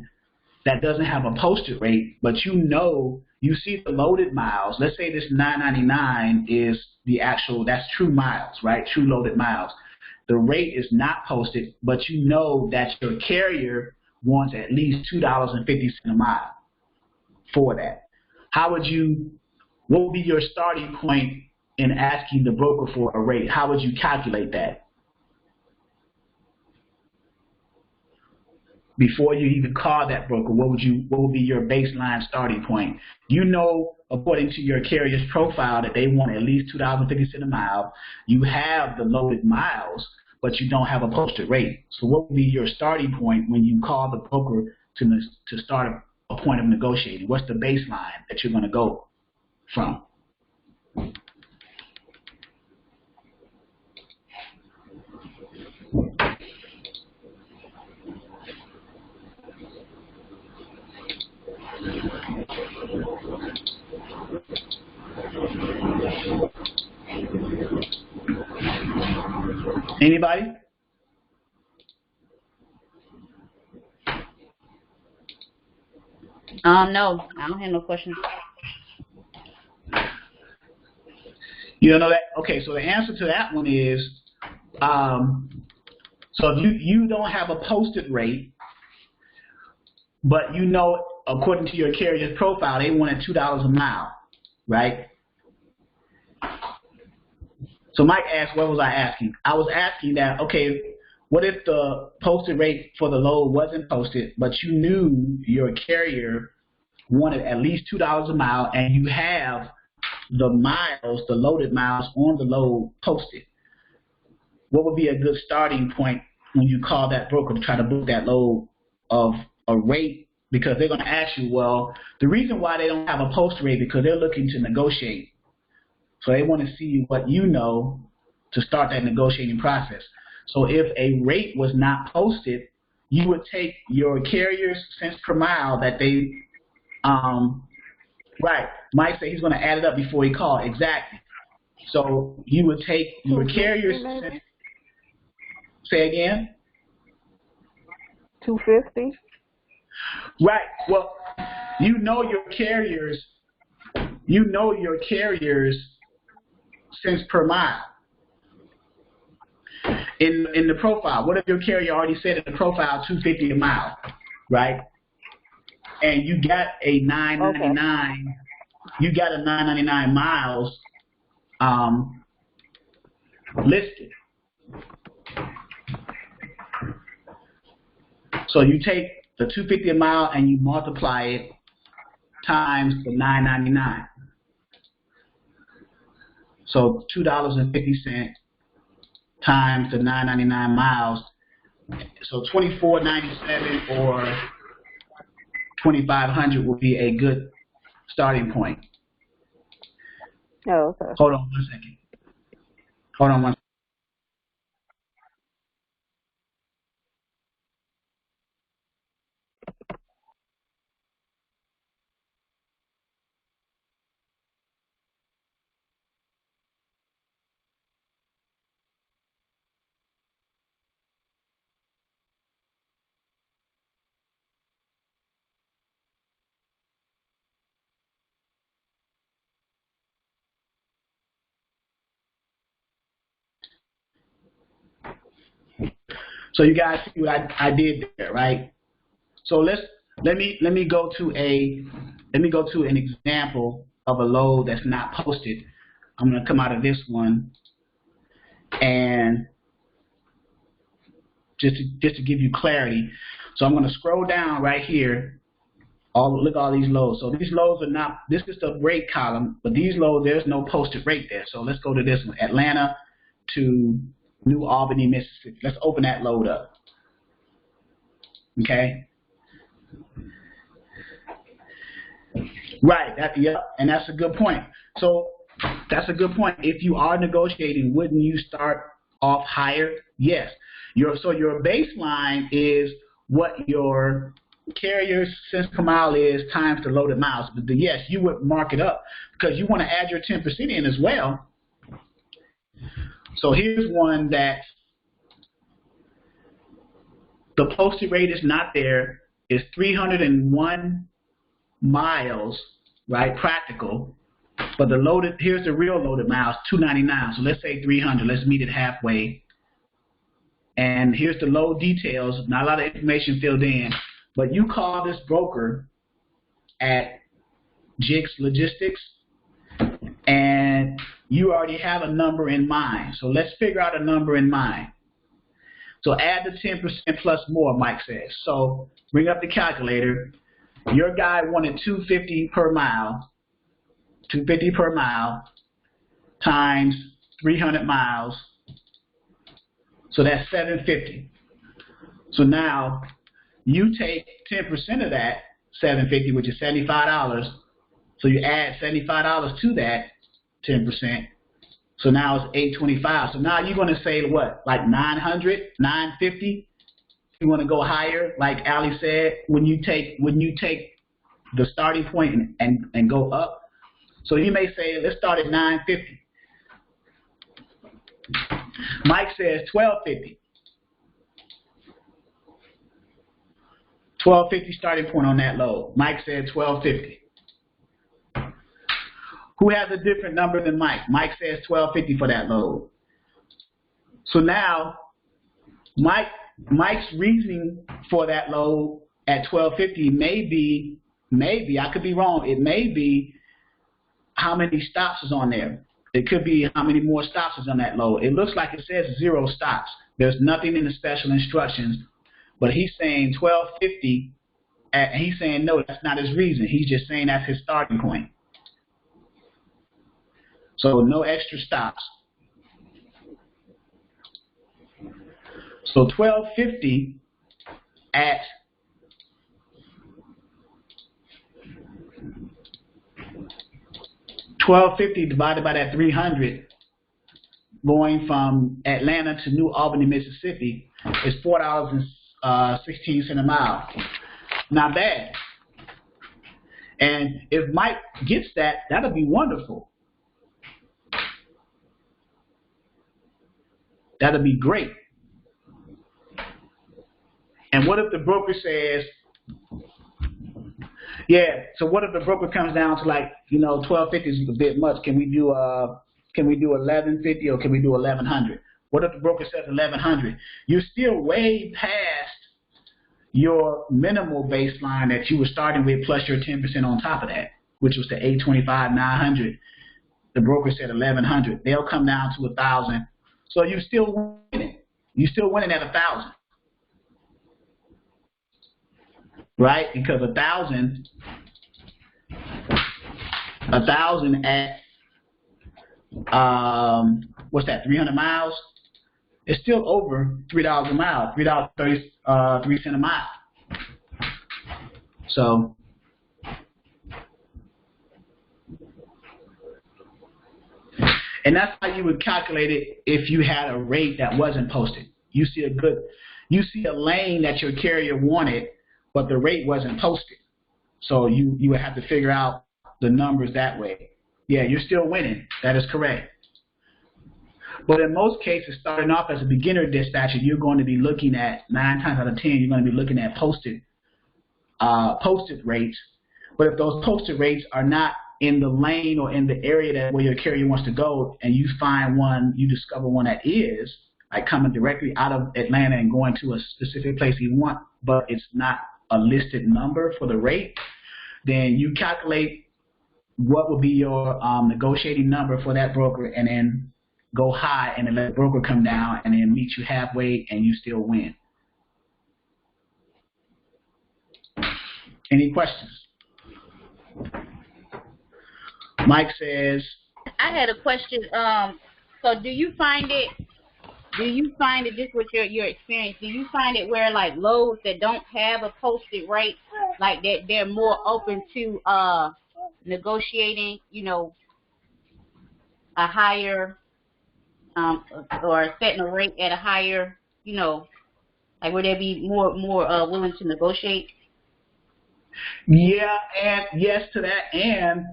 that doesn't have a posted rate, but you see the loaded miles. Let's say this 999 is the actual. That's true miles, right? True loaded miles. The rate is not posted, but you know that your carrier wants at least $2.50 a mile for that. What would be your starting point in asking the broker for a rate? How would you calculate that? Before you even call that broker, what would be your baseline starting point? You know, according to your carrier's profile, that they want at least $2.50 a mile. You have the loaded miles, but you don't have a posted rate. So what would be your starting point when you call the broker to start a point of negotiating? What's the baseline that you're going to go from? Anybody? No, I don't have no questions. You don't know that? Okay, so the answer to that one is, so if you don't have a posted rate, but you know, according to your carrier's profile, they wanted $2 a mile, right? So Mike asked, what was I asking? I was asking that, okay, what if the posted rate for the load wasn't posted, but you knew your carrier wanted at least $2 a mile, and you have the miles, the loaded miles on the load posted? What would be a good starting point when you call that broker to try to book that load of a rate? Because they're going to ask you, well, the reason why they don't have a post rate because they're looking to negotiate. So they want to see what you know to start that negotiating process. So if a rate was not posted, you would take your carrier's cents per mile that they, right, Mike said he's going to add it up before he called, exactly. So you would take your carrier's cents, say again? 250. Right, well, you know your carrier's cents per mile in the profile. What if your carrier already said in the profile $2.50 a mile, right? And you got a $9.99. Okay. You got a $9.99 miles listed. So you take the $2.50 a mile and you multiply it times the $9.99. So $2.50 times the $9.99 miles. So $24.97 or $2,500 will be a good starting point. Oh, okay. Hold on one second. Hold on one second. So you guys see what I did there, right? So let me go to an example of a load that's not posted. I'm going to come out of this one and just to give you clarity. So I'm going to scroll down right here. Look at all these loads. So these loads are not. This is the rate column, but these loads there's no posted rate there. So let's go to this one, Atlanta to New Albany, Mississippi. Let's open that load up. Okay. Right. And that's a good point. So that's a good point. If you are negotiating, wouldn't you start off higher? Yes. So your baseline is what your carrier's cents per mile is times the loaded miles. But yes, you would mark it up because you want to add your 10% in as well. So here's one that the posted rate is not there. It's 301 miles, right, practical. But here's the real loaded miles, 299. So let's say 300. Let's meet it halfway. And here's the load details. Not a lot of information filled in. But you call this broker at Jigs Logistics, and you already have a number in mind. So let's figure out a number in mind. So add the 10% plus more, Mike says. So bring up the calculator. Your guy wanted $250 per mile. $250 per mile times 300 miles. So that's $750. So now you take 10% of that $750, which is $75. So you add $75 to that 10%. So now it's $825. So now you're going to say what, like $900, $950? You want to go higher, like Ali said, when you take the starting point and go up. So you may say, let's start at $950. Mike says $1250. $1250 starting point on that load. Mike said $1250. Who has a different number than Mike? Mike says $1250 for that load. So now, Mike's reasoning for that load at $1250 may be, I could be wrong, it may be how many stops is on there. It could be how many more stops is on that load. It looks like it says 0 stops. There's nothing in the special instructions, but he's saying $1250, and he's saying no, that's not his reason. He's just saying that's his starting point. So no extra stops. So $1250 at $1250 divided by that 300, going from Atlanta to New Albany, Mississippi, is $4.16 a mile. Not bad. And if Mike gets that, that'll be wonderful. That'll be great. And what if the broker says, yeah, so what if the broker comes down to like, $1250 is a bit much. Can we do $1150 or can we do $1100? What if the broker says $1100? You're still way past your minimal baseline that you were starting with plus your 10% on top of that, which was the $825, $900. The broker said $1100. They'll come down to $1,000. So you're still winning. You're still winning at $1,000. Right? Because $1,000 at what's that? 300 miles. It's still over $3 a mile. $3.33 a mile. So and that's how you would calculate it if you had a rate that wasn't posted. You see a lane that your carrier wanted, but the rate wasn't posted. So you would have to figure out the numbers that way. Yeah, you're still winning. That is correct. But in most cases, starting off as a beginner dispatcher, you're going to be looking at 9 times out of 10, you're going to be looking at posted rates. But if those posted rates are not in the lane or in the area where your carrier wants to go, and you find one, you discover one that is, like coming directly out of Atlanta and going to a specific place you want, but it's not a listed number for the rate, then you calculate what would be your negotiating number for that broker, and then go high and then let the broker come down and then meet you halfway and you still win. Any questions? Mike says, I had a question. So do you find it just with your experience, do you find it where like loads that don't have a posted rate, like that they're more open to negotiating, a higher or setting a rate at a higher, like would they be more willing to negotiate? Yeah, and yes to that, and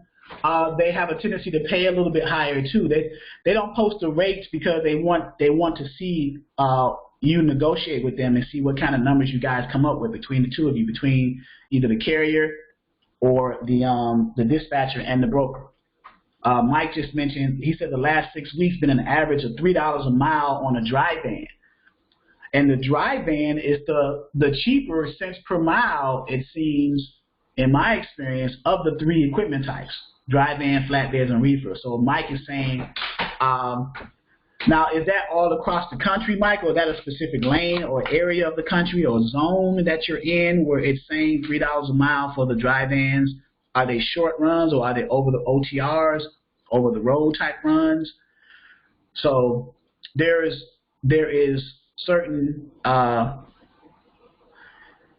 they have a tendency to pay a little bit higher too. They don't post the rates because they want to see you negotiate with them and see what kind of numbers you guys come up with between the two of you, between either the carrier or the dispatcher and the broker. Mike just mentioned, he said the last 6 weeks been an average of $3 a mile on a dry van. And the dry van is the cheaper cents per mile, it seems, in my experience, of the three equipment types, dry van, flatbeds, and reefer. So Mike is saying, now is that all across the country, Mike, or is that a specific lane or area of the country or zone that you're in where it's saying $3 a mile for the dry vans? Are they short runs or are they over the OTRs, over the road type runs? So there is certain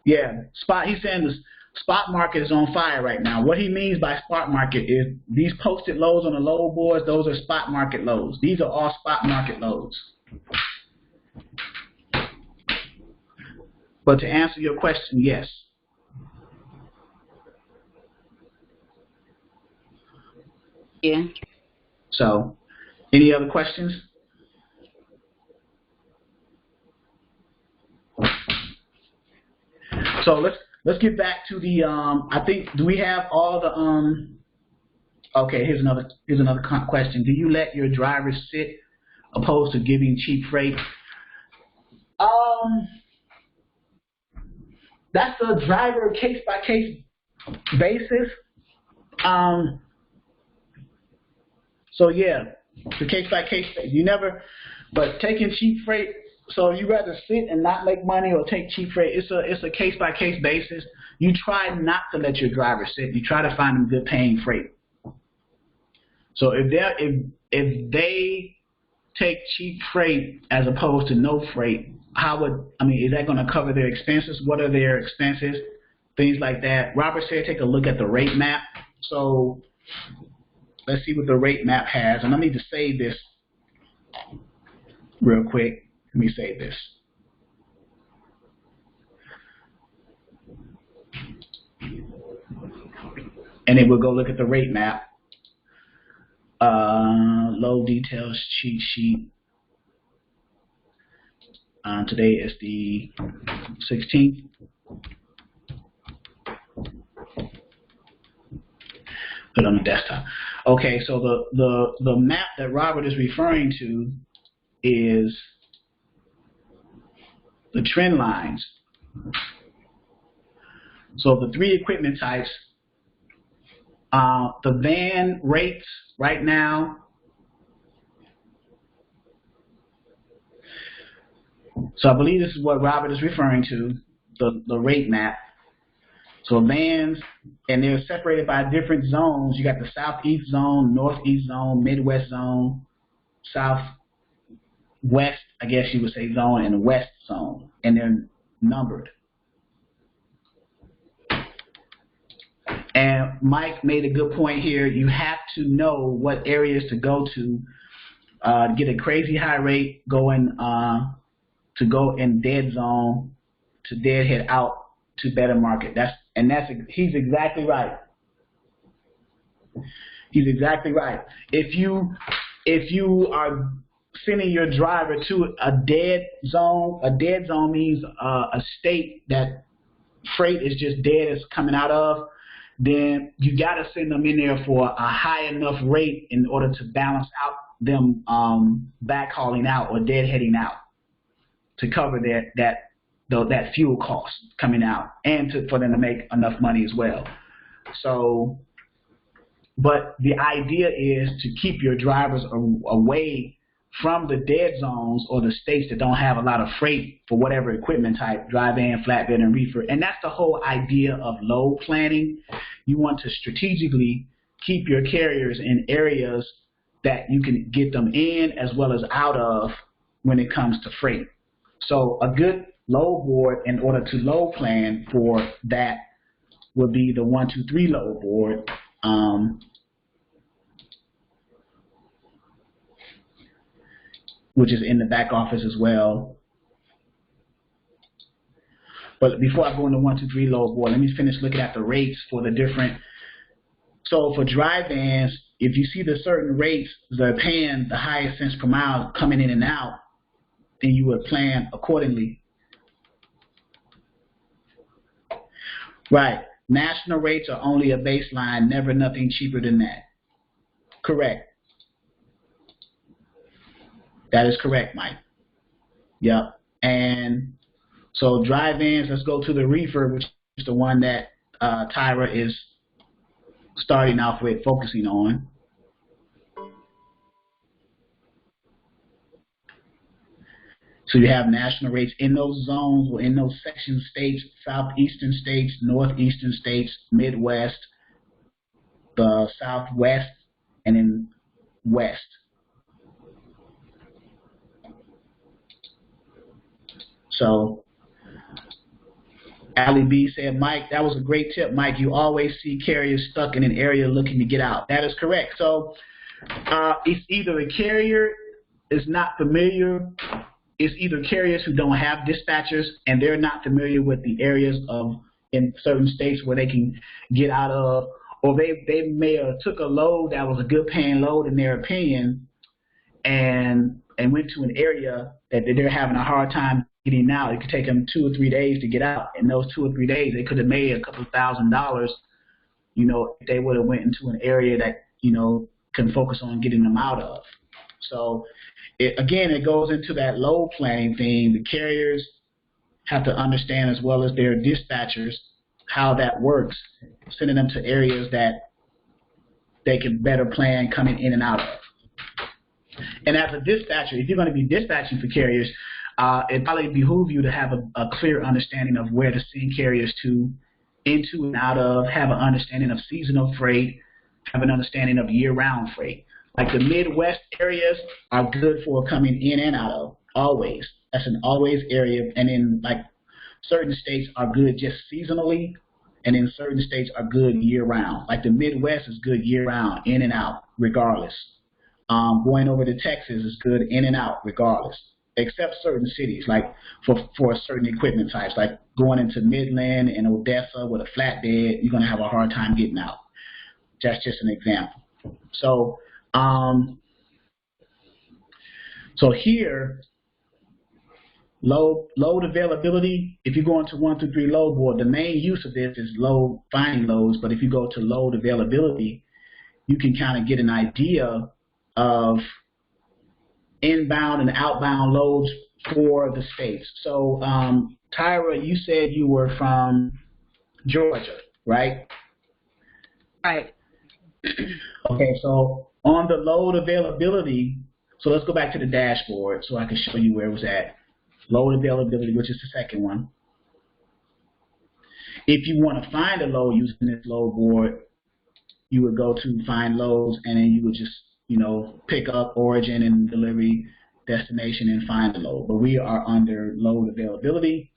he's saying the spot market is on fire right now. What he means by spot market is these posted loads on the load boards, those are spot market loads. These are all spot market loads. But to answer your question, yes. Yeah. So, any other questions? So let's get back to the I think, do we have all the okay, here's another question. Do you let your drivers sit opposed to giving cheap freight? That's a driver case by case basis. So yeah, it's a case by case. You never, but taking cheap freight. So you rather sit and not make money or take cheap freight? It's a case by case basis. You try not to let your driver sit. You try to find them good paying freight. So if they take cheap freight as opposed to no freight, is that going to cover their expenses? What are their expenses? Things like that. Robert said take a look at the rate map. So let's see what the rate map has. And I need to save this real quick. Let me save this. And then we'll go look at the rate map. Load details cheat sheet. Today is the 16th. Put it on the desktop. Okay, so the map that Robert is referring to is the trend lines. So the three equipment types, the van rates right now, so I believe this is what Robert is referring to, the rate map. So vans, and they're separated by different zones. You got the southeast zone, northeast zone, midwest zone, southwest, I guess you would say, zone, and the west zone, and they're numbered. And Mike made a good point here. You have to know what areas to go to get a crazy high rate going to go in dead zone to deadhead out to better market. He's exactly right. He's exactly right. If you are sending your driver to a dead zone means a state that freight is just dead, is coming out of, then you got to send them in there for a high enough rate in order to balance out them backhauling out or deadheading out to cover that fuel cost coming out, and for them to make enough money as well. So, but the idea is to keep your drivers away from the dead zones or the states that don't have a lot of freight for whatever equipment type, dry van, flatbed, and reefer. And that's the whole idea of load planning. You want to strategically keep your carriers in areas that you can get them in as well as out of when it comes to freight. So a good load board in order to load plan for that would be the 1-2-3 load board. Which is in the back office as well. But before I go into 1-2-3 load board, let me finish looking at the rates for the different. So for dry vans, if you see the certain rates that are paying the highest cents per mile coming in and out, then you would plan accordingly. Right. National rates are only a baseline, never nothing cheaper than that. Correct. That is correct, Mike. Yep. And so dry vans, let's go to the reefer, which is the one that Tyra is starting off with focusing on. So you have national rates in those zones or in those section states, southeastern states, northeastern states, Midwest, the Southwest, and then West. So Ali B said, Mike, that was a great tip, Mike. You always see carriers stuck in an area looking to get out. That is correct. So it's either a carrier is not familiar. It's either carriers who don't have dispatchers and they're not familiar with the areas of in certain states where they can get out of, or they may have took a load that was a good paying load in their opinion and went to an area that they're having a hard time getting out. It could take them 2 or 3 days to get out. In those 2 or 3 days, they could have made a couple of $1,000s, you know, if they would have went into an area that, you know, can focus on getting them out of. So again, it goes into that load planning thing. The carriers have to understand as well as their dispatchers how that works, sending them to areas that they can better plan coming in and out of. And as a dispatcher, if you're going to be dispatching for carriers, it probably behooves you to have a clear understanding of where to send carriers to, into and out of, have an understanding of seasonal freight, have an understanding of year-round freight. Like the Midwest areas are good for coming in and out of, always. That's an always area. And then like certain states are good just seasonally, and then certain states are good year-round. Like the Midwest is good year-round, in and out, regardless. Going over to Texas is good in and out, regardless, except certain cities, like for certain equipment types, like going into Midland and Odessa with a flatbed, you're going to have a hard time getting out. That's just an example. So, so here, load availability, if you go into 1 through 3 load board, the main use of this is load finding loads, but if you go to load availability, you can kind of get an idea of inbound and outbound loads for the states. So, Tyra, you said you were from Georgia, right? Right. Okay, so on the load availability, so let's go back to the dashboard so I can show you where it was at. Load availability, which is the second one. If you want to find a load using this load board, you would go to find loads, and then you would just, you know, pick up origin and delivery destination and find the load. But we are under load availability,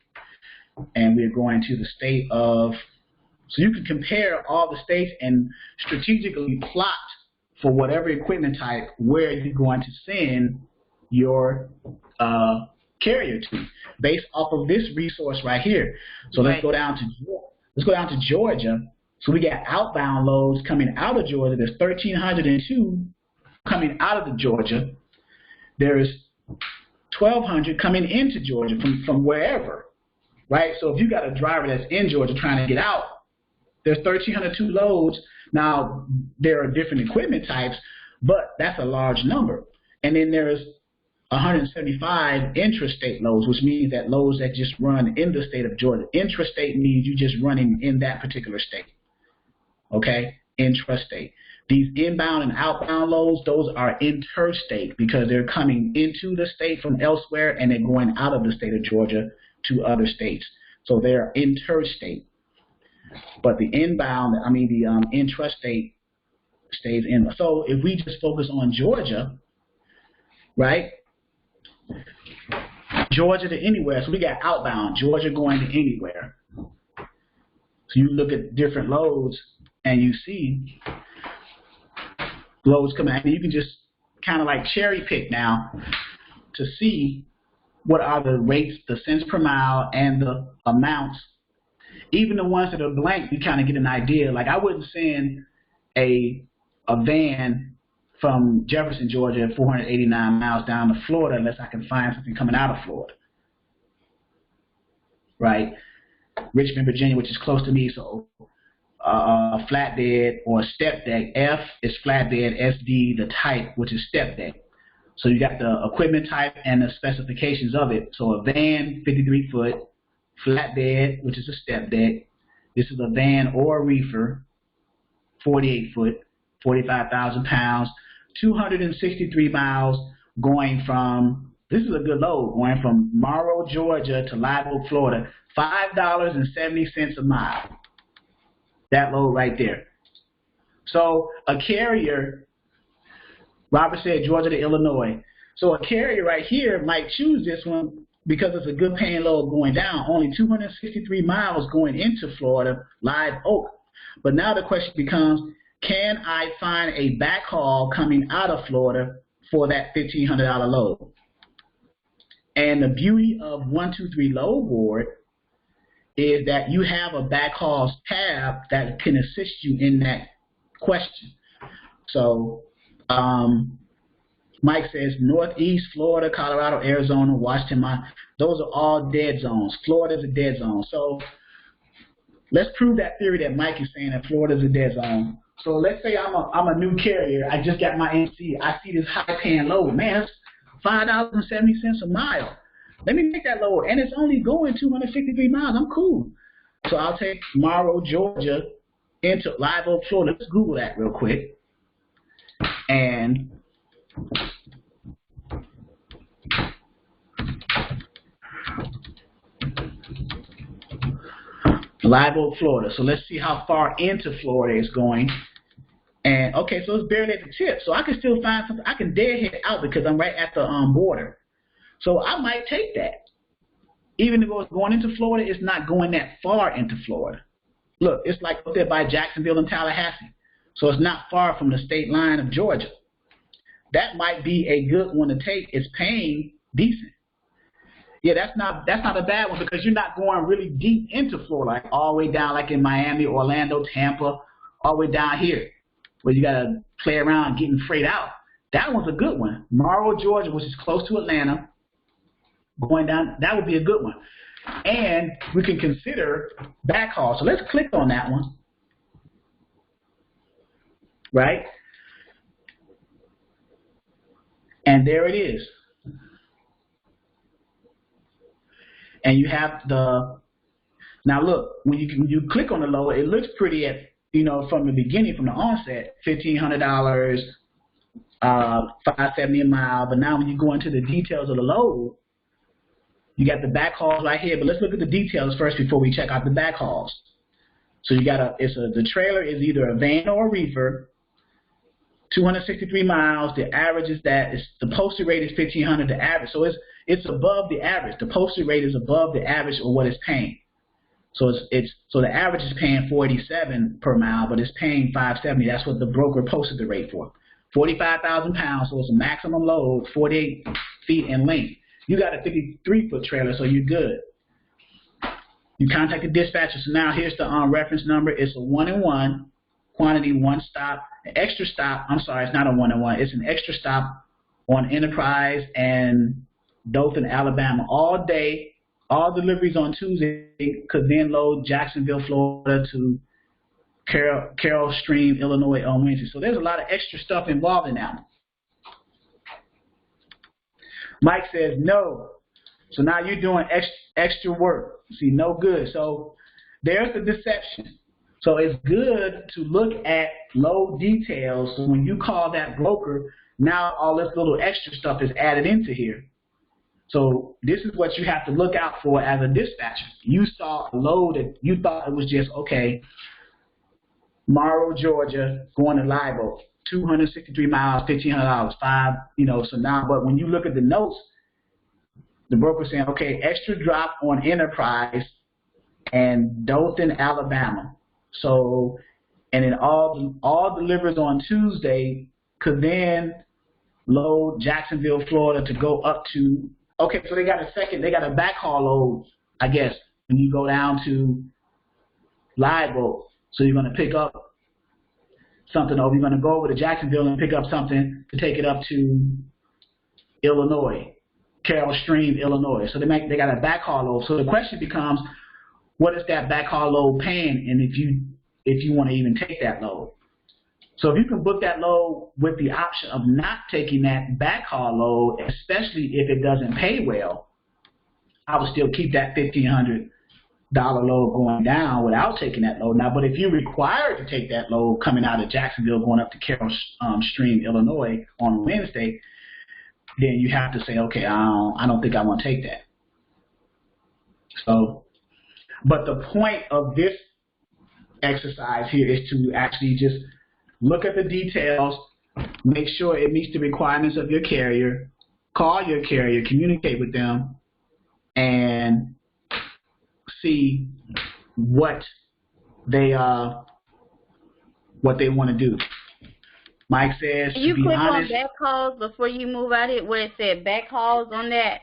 and we're going to the state of, so you can compare all the states and strategically plot for whatever equipment type where you're going to send your carrier to, based off of this resource right here. So let's go down to Georgia. So we got outbound loads coming out of Georgia. There's 1,302 coming out of the Georgia. There's 1,200 coming into Georgia from wherever, right? So if you got a driver that's in Georgia trying to get out, there's 1,302 loads. Now, there are different equipment types, but that's a large number. And then there's 175 intrastate loads, which means that loads that just run in the state of Georgia. Intrastate means you just running in that particular state, okay? Intrastate. These inbound and outbound loads, those are interstate because they're coming into the state from elsewhere and they're going out of the state of Georgia to other states. So they're interstate. But the inbound, the intrastate stays in. So if we just focus on Georgia, right? Georgia to anywhere. So we got outbound, Georgia going to anywhere. So you look at different loads and you see loads coming out. And you can just kind of like cherry pick now to see what are the rates, the cents per mile, and the amounts. Even the ones that are blank, you kind of get an idea. Like I wouldn't send a van from Jefferson, Georgia, 489 miles down to Florida unless I can find something coming out of Florida, right? Richmond, Virginia, which is close to me, so a flatbed or a step deck. F is flatbed, SD, the type, which is step deck. So you got the equipment type and the specifications of it. So a van, 53 foot, flatbed, which is a step deck, This is a van or a reefer, 48 foot, 45,000 pounds, 263 miles going from, this is a good load, going from Morrow, Georgia to Live Oak, Florida, $5.70 a mile. That load right there. So a carrier, Robert said Georgia to Illinois. So a carrier right here might choose this one because it's a good paying load going down, only 263 miles going into Florida, Live Oak. But now the question becomes, can I find a backhaul coming out of Florida for that $1,500 load? And the beauty of 123 Load Board is that you have a backhauls tab that can assist you in that question. So Mike says Northeast, Florida, Colorado, Arizona, Washington, those are all dead zones. Florida is a dead zone. So let's prove that theory that Mike is saying that Florida is a dead zone. So let's say I'm a new carrier. I just got my MC. I see this high-paying load. Man, it's $5.70 a mile. Let me make that load, and it's only going 253 miles. I'm cool. So I'll take Morrow, Georgia, into Live Oak, Florida. Let's Google that real quick. And Live Oak, Florida. So let's see how far into Florida it's going. And okay, so it's barely at the tip. So I can still find something. I can deadhead out because I'm right at the border. So I might take that. Even if it was going into Florida, it's not going that far into Florida. Look, it's like up there by Jacksonville and Tallahassee. So it's not far from the state line of Georgia. That might be a good one to take. It's paying decent. Yeah, that's not a bad one because you're not going really deep into Florida, like all the way down like in Miami, Orlando, Tampa, all the way down here, where you got to play around getting freight out. That one's a good one. Morrow, Georgia, which is close to Atlanta, going down, that would be a good one. And we can consider backhaul. So let's click on that one. Right? And there it is. And you have the, now look, when you click on the load, it looks pretty at, from the beginning, from the onset, $1,500, $5.70 a mile. But now when you go into the details of the load, you got the backhauls right here. But let's look at the details first before we check out the backhauls. So you got the trailer is either a van or a reefer, 263 miles. The average is the posted rate is 1,500. The average, so it's above the average. The posted rate is above the average of what it's paying. So so the average is paying $487 per mile, but it's paying $570. That's what the broker posted the rate for. 45,000 pounds, so it's a maximum load, 48 feet in length. You got a 53-foot trailer, so you're good. You contact the dispatcher. So now here's the reference number. It's a 1-in-1 quantity, one stop, an extra stop. I'm sorry, it's not a 1-in-1. It's an extra stop on Enterprise and Dothan, Alabama, all day. All deliveries on Tuesday could then load Jacksonville, Florida to Carroll Stream, Illinois on Wednesday. So there's a lot of extra stuff involved in that one. Mike says no. So now you're doing extra work. See, no good. So there's the deception. So it's good to look at load details. So when you call that broker, now all this little extra stuff is added into here. So this is what you have to look out for as a dispatcher. You saw a load that you thought it was just, okay, Morrow, Georgia, going to Live Oak, 263 miles, $1,500, so now, but when you look at the notes, the broker's saying, okay, extra drop on Enterprise and Dothan, Alabama. So, and then all deliveries on Tuesday could then load Jacksonville, Florida to go up to, okay, so they got a backhaul load, I guess, when you go down to Live Oak. So you're going to pick up something over. You're going to go over to Jacksonville and pick up something to take it up to Illinois, Carroll Stream, Illinois. So they got a backhaul load. So the question becomes, what is that backhaul load paying? And if you want to even take that load. So if you can book that load with the option of not taking that backhaul load, especially if it doesn't pay well, I would still keep that $1,500 load going down without taking that load. Now, but if you're required to take that load coming out of Jacksonville going up to Carroll Stream, Illinois on Wednesday, then you have to say, okay, I don't think I want to take that. So, but the point of this exercise here is to actually just look at the details, make sure it meets the requirements of your carrier, call your carrier, communicate with them, and see what they want to do. Mike says, you to be click honest, on back calls before you move out it where it said back calls on that,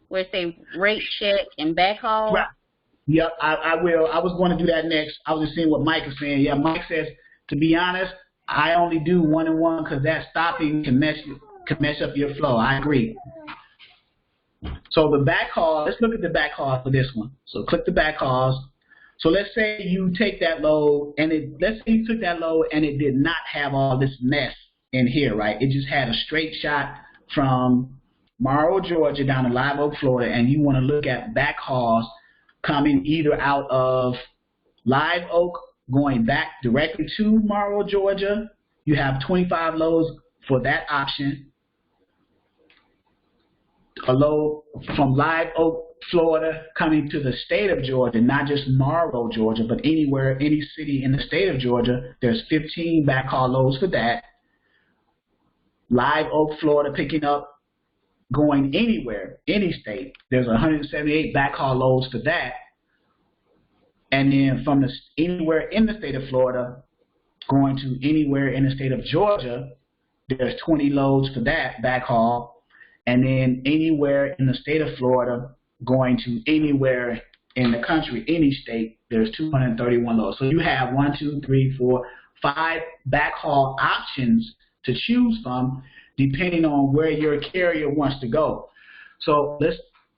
where it say rate check and back calls. right. Yep, I will. I was going to do that next. I was just seeing what Mike is saying. Yeah, Mike says, to be honest, I only do 1-on-1 because that stopping can mess up your flow. I agree. So the back call, let's look at the back call for this one. So click the back calls. So let's say you take that load, and let's say you took that load and it did not have all this mess in here, right? It just had a straight shot from Morrow, Georgia down to Live Oak, Florida, and you want to look at back hauls coming either out of Live Oak going back directly to Morrow, Georgia. You have 25 loads for that option. A load from Live Oak, Florida coming to the state of Georgia, not just Morrow, Georgia, but anywhere, any city in the state of Georgia, there's 15 backhaul loads for that. Live Oak, Florida picking up, going anywhere, any state, there's 178 backhaul loads for that. And then from anywhere in the state of Florida, going to anywhere in the state of Georgia, there's 20 loads for that backhaul. And then anywhere in the state of Florida, going to anywhere in the country, any state, there's 231 loads. So you have 1, 2, 3, 4, 5 backhaul options to choose from, depending on where your carrier wants to go. So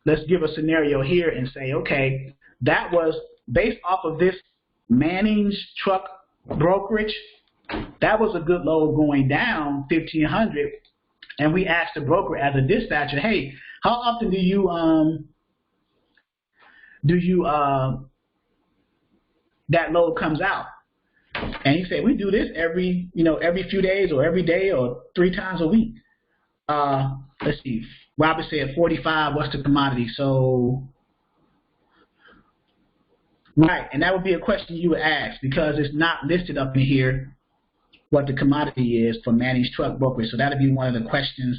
let's give a scenario here and say, okay, that was based off of this Manning's truck brokerage. That was a good load going down 1,500. And we asked the broker as a dispatcher, hey, how often do you that load comes out? And he said, we do this every few days or every day or 3 times a week. Let's see. Robert said 45, what's the commodity? So, right, and that would be a question you would ask because it's not listed up in here what the commodity is for Manning's truck brokerage. So that would be one of the questions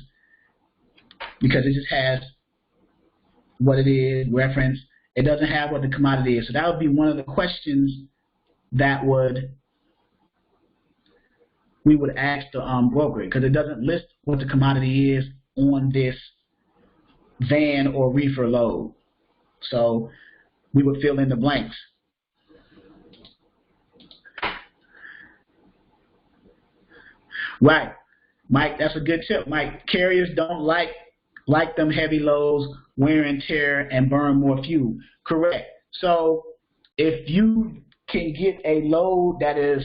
because it just has what it is, reference. It doesn't have what the commodity is. So that would be one of the questions that we would ask the broker because it doesn't list what the commodity is on this van or reefer load. So we would fill in the blanks. Right, Mike, that's a good tip. Mike, carriers don't like them heavy loads, wear and tear, and burn more fuel. Correct. So if you can get a load that is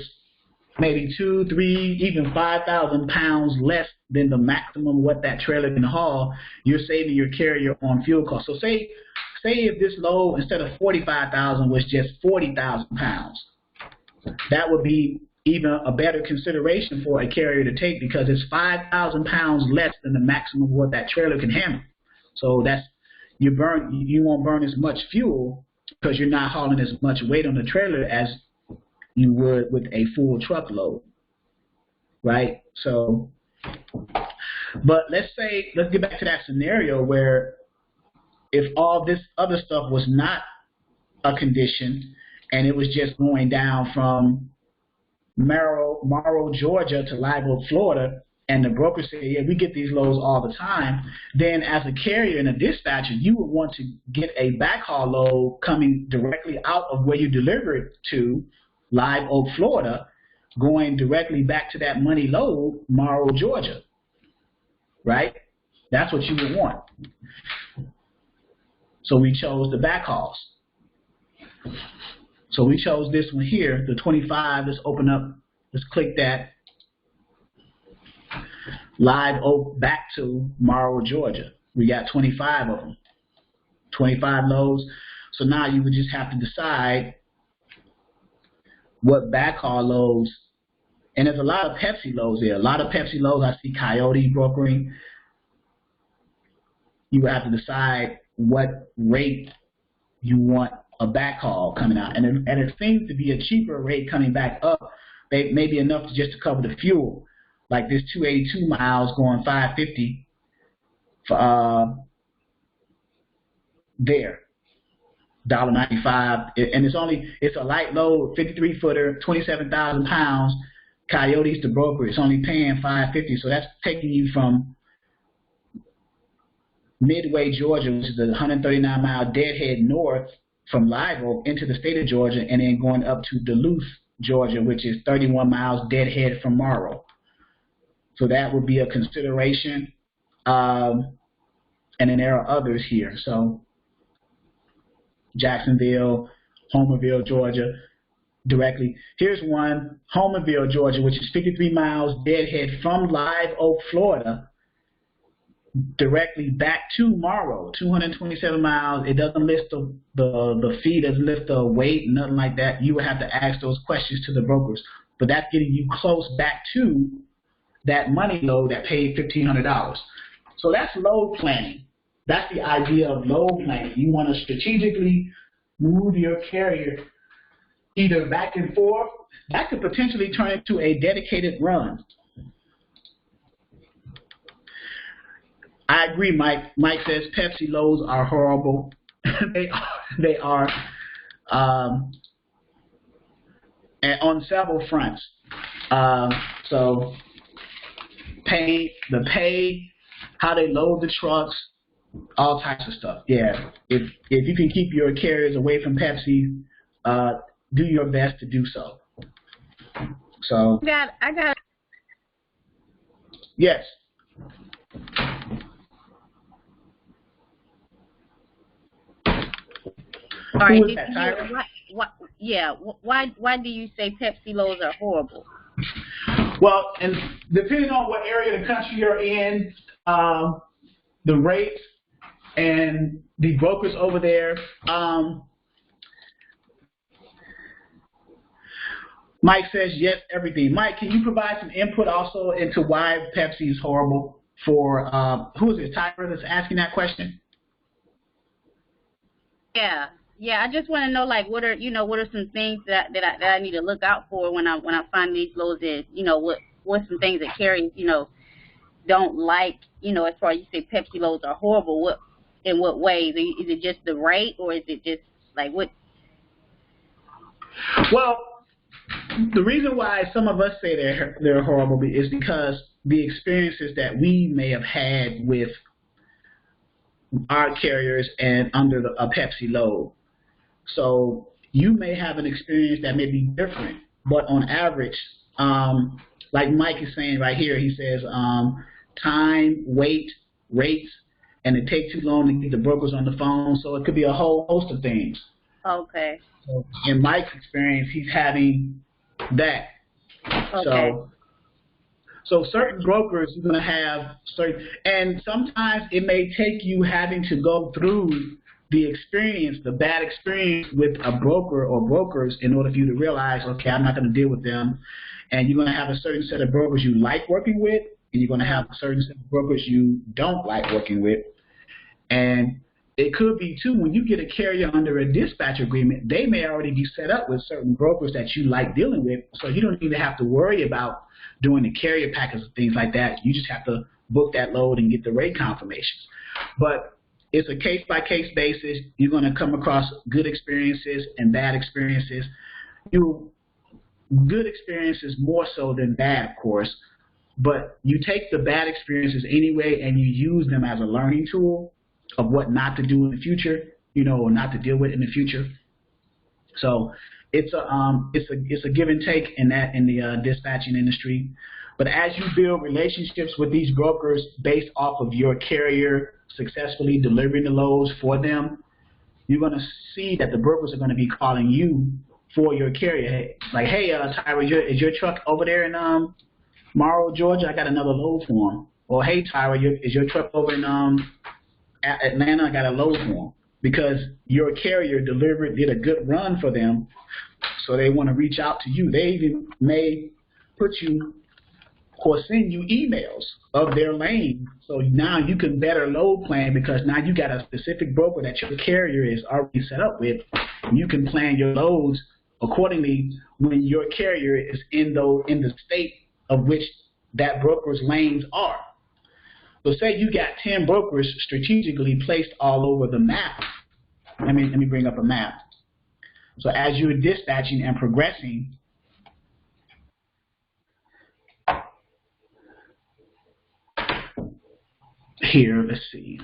maybe 2, 3, even 5,000 pounds less than the maximum what that trailer can haul, you're saving your carrier on fuel costs. So say if this load instead of 45,000 was just 40,000 pounds, that would be even a better consideration for a carrier to take because it's 5,000 pounds less than the maximum of what that trailer can handle. So that's you won't burn as much fuel because you're not hauling as much weight on the trailer as you would with a full truckload, right? So, but let's get back to that scenario where if all this other stuff was not a condition and it was just going down from Morrow, Georgia to Live Oak, Florida, and the broker said, yeah, we get these loads all the time, then as a carrier and a dispatcher, you would want to get a backhaul load coming directly out of where you deliver it to, Live Oak, Florida, going directly back to that money load, Morrow, Georgia, right? That's what you would want. So we chose the backhauls. So we chose this one here, the 25. Let's open up. Let's click that. Live Oak back to Morrow, Georgia. We got 25 of them. 25 loads. So now you would just have to decide what backhaul loads, and there's a lot of Pepsi loads there. A lot of Pepsi loads. I see Coyote brokering. You would have to decide what rate you want a backhaul coming out, and it seems to be a cheaper rate coming back up. Maybe enough just to cover the fuel, like this 282 miles going 550 for there, $1.95, and it's a light load, 53 footer, 27,000 pounds. Coyote's the broker. It's only paying $550, so that's taking you from Midway, Georgia, which is a 139-mile deadhead north from Live Oak into the state of Georgia, and then going up to Duluth, Georgia, which is 31 miles deadhead from Morrow. So that would be a consideration. And then there are others here. So Jacksonville, Homerville, Georgia, directly. Here's one, Homerville, Georgia, which is 53 miles deadhead from Live Oak, Florida, directly back to Morrow, 227 miles. It doesn't list the fee, doesn't list the weight, nothing like that. You would have to ask those questions to the brokers. But that's getting you close back to that money load that paid $1,500. So that's load planning. That's the idea of load planning. You want to strategically move your carrier either back and forth. That could potentially turn into a dedicated run. I agree, Mike. Mike says Pepsi loads are horrible. They are. And on several fronts. So the pay, how they load the trucks, all types of stuff. Yeah. If you can keep your carriers away from Pepsi, do your best to do so. So I got. Yes. All right. Why do you say Pepsi loads are horrible? Well, and depending on what area of the country you're in, the rates and the brokers over there. Mike says yes, everything. Mike, can you provide some input also into why Pepsi is horrible for who is it? Tyra that's asking that question. Yeah, I just want to know, like, what are some things that I need to look out for when I find these loads that, what's some things that carriers, don't like, as far as you say Pepsi loads are horrible, in what ways? Is it just the rate, or is it just like what? Well, the reason why some of us say they're horrible is because the experiences that we may have had with our carriers and under a Pepsi load. So you may have an experience that may be different, but on average, like Mike is saying right here, he says time, weight, rates, and it takes too long to get the brokers on the phone. So it could be a whole host of things. Okay. So in Mike's experience, he's having that. Okay. So certain brokers are going to have certain, and sometimes it may take you having to go through the bad experience with a broker or brokers in order for you to realize, okay, I'm not going to deal with them. And you're going to have a certain set of brokers you like working with, and you're going to have a certain set of brokers you don't like working with. And it could be, too, when you get a carrier under a dispatch agreement, they may already be set up with certain brokers that you like dealing with, so you don't even have to worry about doing the carrier packets and things like that. You just have to book that load and get the rate confirmations. But it's a case-by-case basis. You're going to come across good experiences and bad experiences. Good experiences more so than bad, of course, but you take the bad experiences anyway and you use them as a learning tool of what not to do in the future, or not to deal with in the future. So it's a give and take in the dispatching industry. But as you build relationships with these brokers based off of your carrier successfully delivering the loads for them, you're going to see that the brokers are going to be calling you for your carrier. Like, hey, Tyra, is your truck over there in Morrow, Georgia? I got another load for him. Or, hey, Tyra, is your truck over in Atlanta? I got a load for him. because your carrier did a good run for them, so they want to reach out to you. They even may put you or send you emails of their lane, so now you can better load plan because now you got a specific broker that your carrier is already set up with. You can plan your loads accordingly when your carrier is in the state of which that broker's lanes are. So say you got 10 brokers strategically placed all over the map. Let me bring up a map. So as you're dispatching and progressing, here, let's see.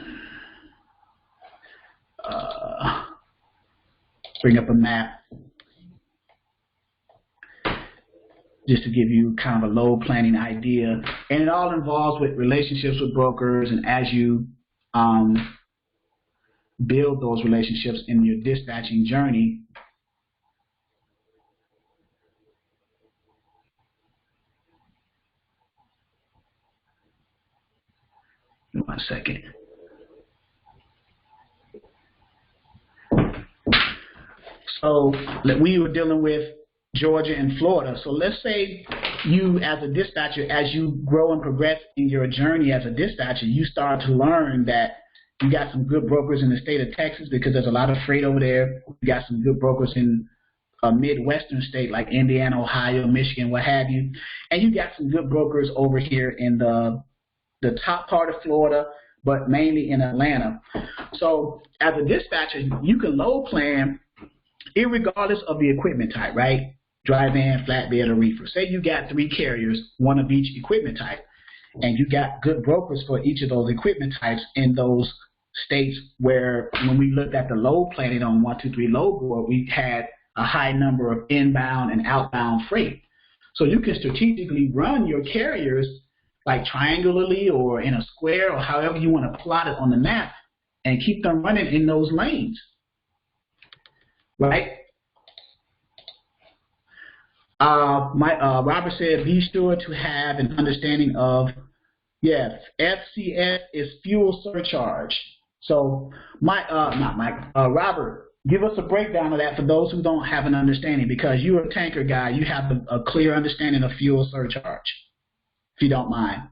Bring up a map just to give you kind of a load planning idea. And it all involves with relationships with brokers, and as you build those relationships in your dispatching journey, one second. So we were dealing with Georgia and Florida. So let's say you as a dispatcher, as you grow and progress in your journey as a dispatcher, you start to learn that you got some good brokers in the state of Texas because there's a lot of freight over there. You got some good brokers in a Midwestern state like Indiana, Ohio, Michigan, what have you. And you got some good brokers over here in the top part of Florida, but mainly in Atlanta. So as a dispatcher, you can load plan irregardless of the equipment type, right? Dry van, flatbed, or reefer. Say you got 3 carriers, one of each equipment type, and you got good brokers for each of those equipment types in those states where when we looked at the load planning on 123 Load Board, we had a high number of inbound and outbound freight. So you can strategically run your carriers like triangularly or in a square or however you want to plot it on the map and keep them running in those lanes, right? Robert said, be sure to have an understanding of, yes, FCS is fuel surcharge. So Robert, give us a breakdown of that for those who don't have an understanding, because you're a tanker guy, you have a clear understanding of fuel surcharge, if you don't mind.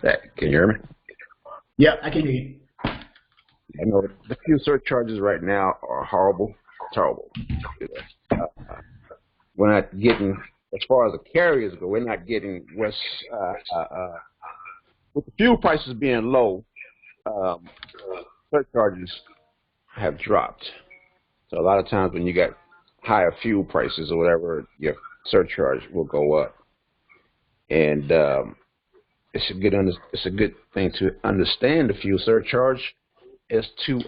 Can you hear me? Yeah, I can hear you. I know the fuel surcharges right now are horrible, terrible. We're not getting, as far as the carriers go, we're not getting what's, with the fuel prices being low, surcharges have dropped. So a lot of times when you got higher fuel prices or whatever, your surcharge will go up. And it's a good thing to understand the fuel surcharge is to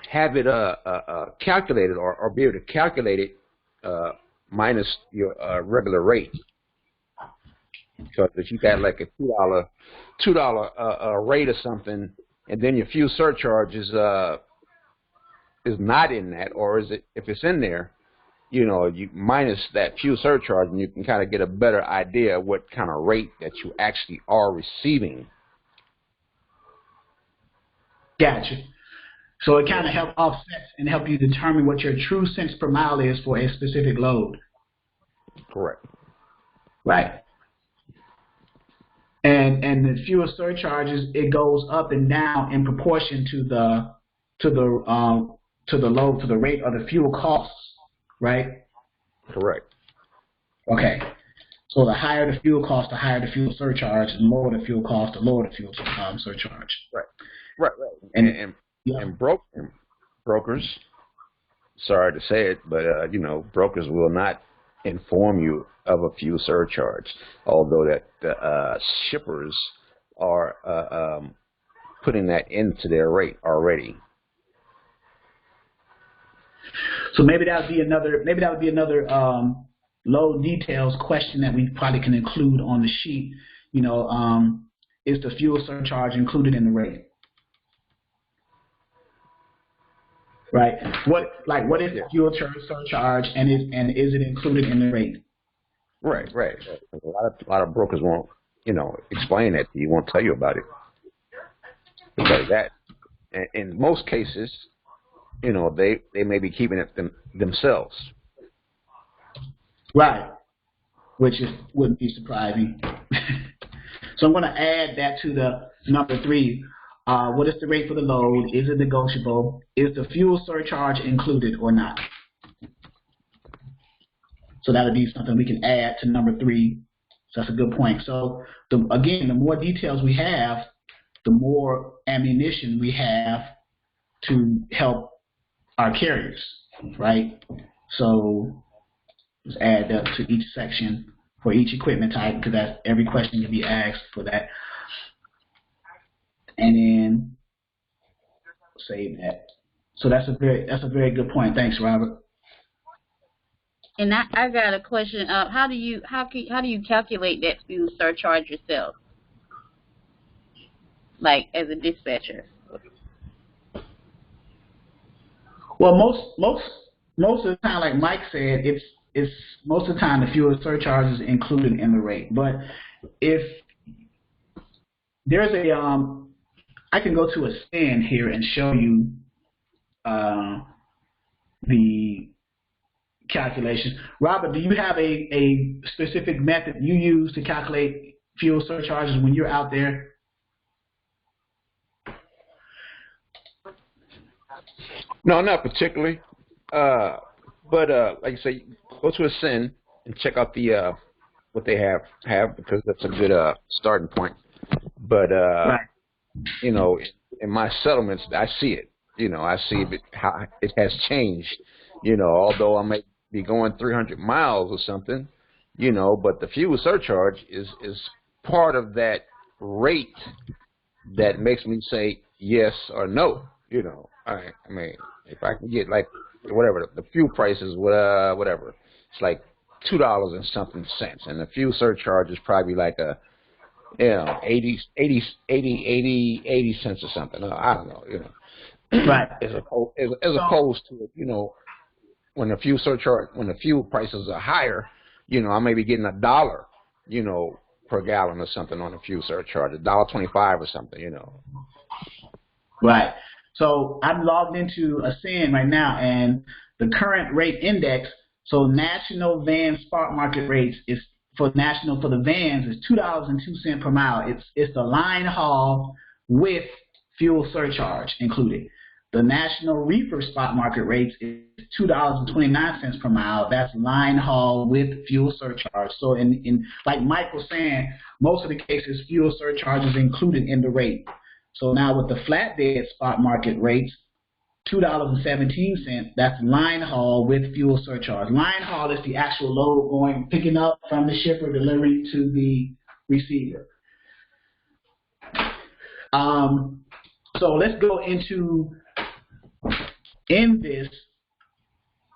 have it calculated or be able to calculate it minus your regular rate. Because if you got like a $2 rate or something, and then your fuel surcharge is not in that, or is it? If it's in there, you know, you minus that fuel surcharge, and you can kind of get a better idea of what kind of rate that you actually are receiving. Gotcha. So it kind of helps offset and help you determine what your true cents per mile is for a specific load. Correct. Right. And the fuel surcharges, it goes up and down in proportion to the load, to the rate of the fuel costs, right? Correct. Okay. So the higher the fuel cost, the higher the fuel surcharge, and lower the fuel cost, the lower the fuel surcharge. Right. Right. And brokers, sorry to say it, but you know, brokers will not inform you of a fuel surcharge, although that the shippers are putting that into their rate already. So maybe that would be another low details question that we probably can include on the sheet. You know, is the fuel surcharge included in the rate? Right. What is the fuel surcharge, and is it included in the rate? Right, right. A lot of brokers won't, explain that to you, won't tell you about it because that, in most cases, they may be keeping it themselves. Right, which wouldn't be surprising. So I'm going to add that to the number 3. What is the rate for the load? Is it negotiable? Is the fuel surcharge included or not? So that would be something we can add to number 3. So that's a good point. So again, the more details we have, the more ammunition we have to help our carriers, right? So let's add that to each section for each equipment type because that's every question can be asked for that. And then save that. So that's a very good point. Thanks, Robert. And I got a question. How do you calculate that fuel surcharge yourself, like as a dispatcher? Well, most of the time, like Mike said, it's most of the time the fuel surcharge is included in the rate. But if there's I can go to a stand here and show you the calculations. Robert, do you have a specific method you use to calculate fuel surcharges when you're out there? No, not particularly. But like I say, go to a SIN and check out the what they have because that's a good starting point. But Right. In my settlements, I see it. I see how it has changed. Although I may be going 300 miles or something, but the fuel surcharge is part of that rate that makes me say yes or no. I mean, if I can get like whatever the fuel prices, whatever, it's like $2 and something cents, and the fuel surcharge is probably like a 80 cents or something. I don't know. Right. As opposed to when the fuel prices are higher, I may be getting $1, per gallon or something on the fuel surcharge, $1.25 or something, Right. So I'm logged into a SIN right now, and the current rate index. So national van spot market rates is for the vans is $2.02 per mile. It's the line haul with fuel surcharge included. The national reefer spot market rates is $2.29 per mile. That's line haul with fuel surcharge. So in like Mike was saying, most of the cases fuel surcharge is included in the rate. So now with the flatbed spot market rates, $2.17, that's line haul with fuel surcharge. Line haul is the actual load picking up from the shipper, delivering to the receiver. So let's go in this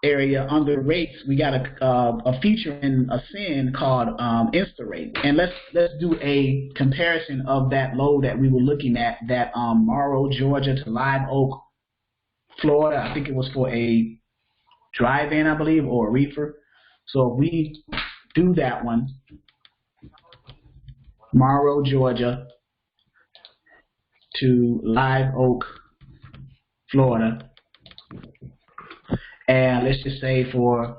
area under rates. We got a feature in a SIN called InstaRate, and let's do a comparison of that load that we were looking at, that Morrow, Georgia to Live Oak, Florida. I think it was for a drive-in, I believe, or a reefer. So if we do that one, Morrow, Georgia to Live Oak, Florida, and let's just say for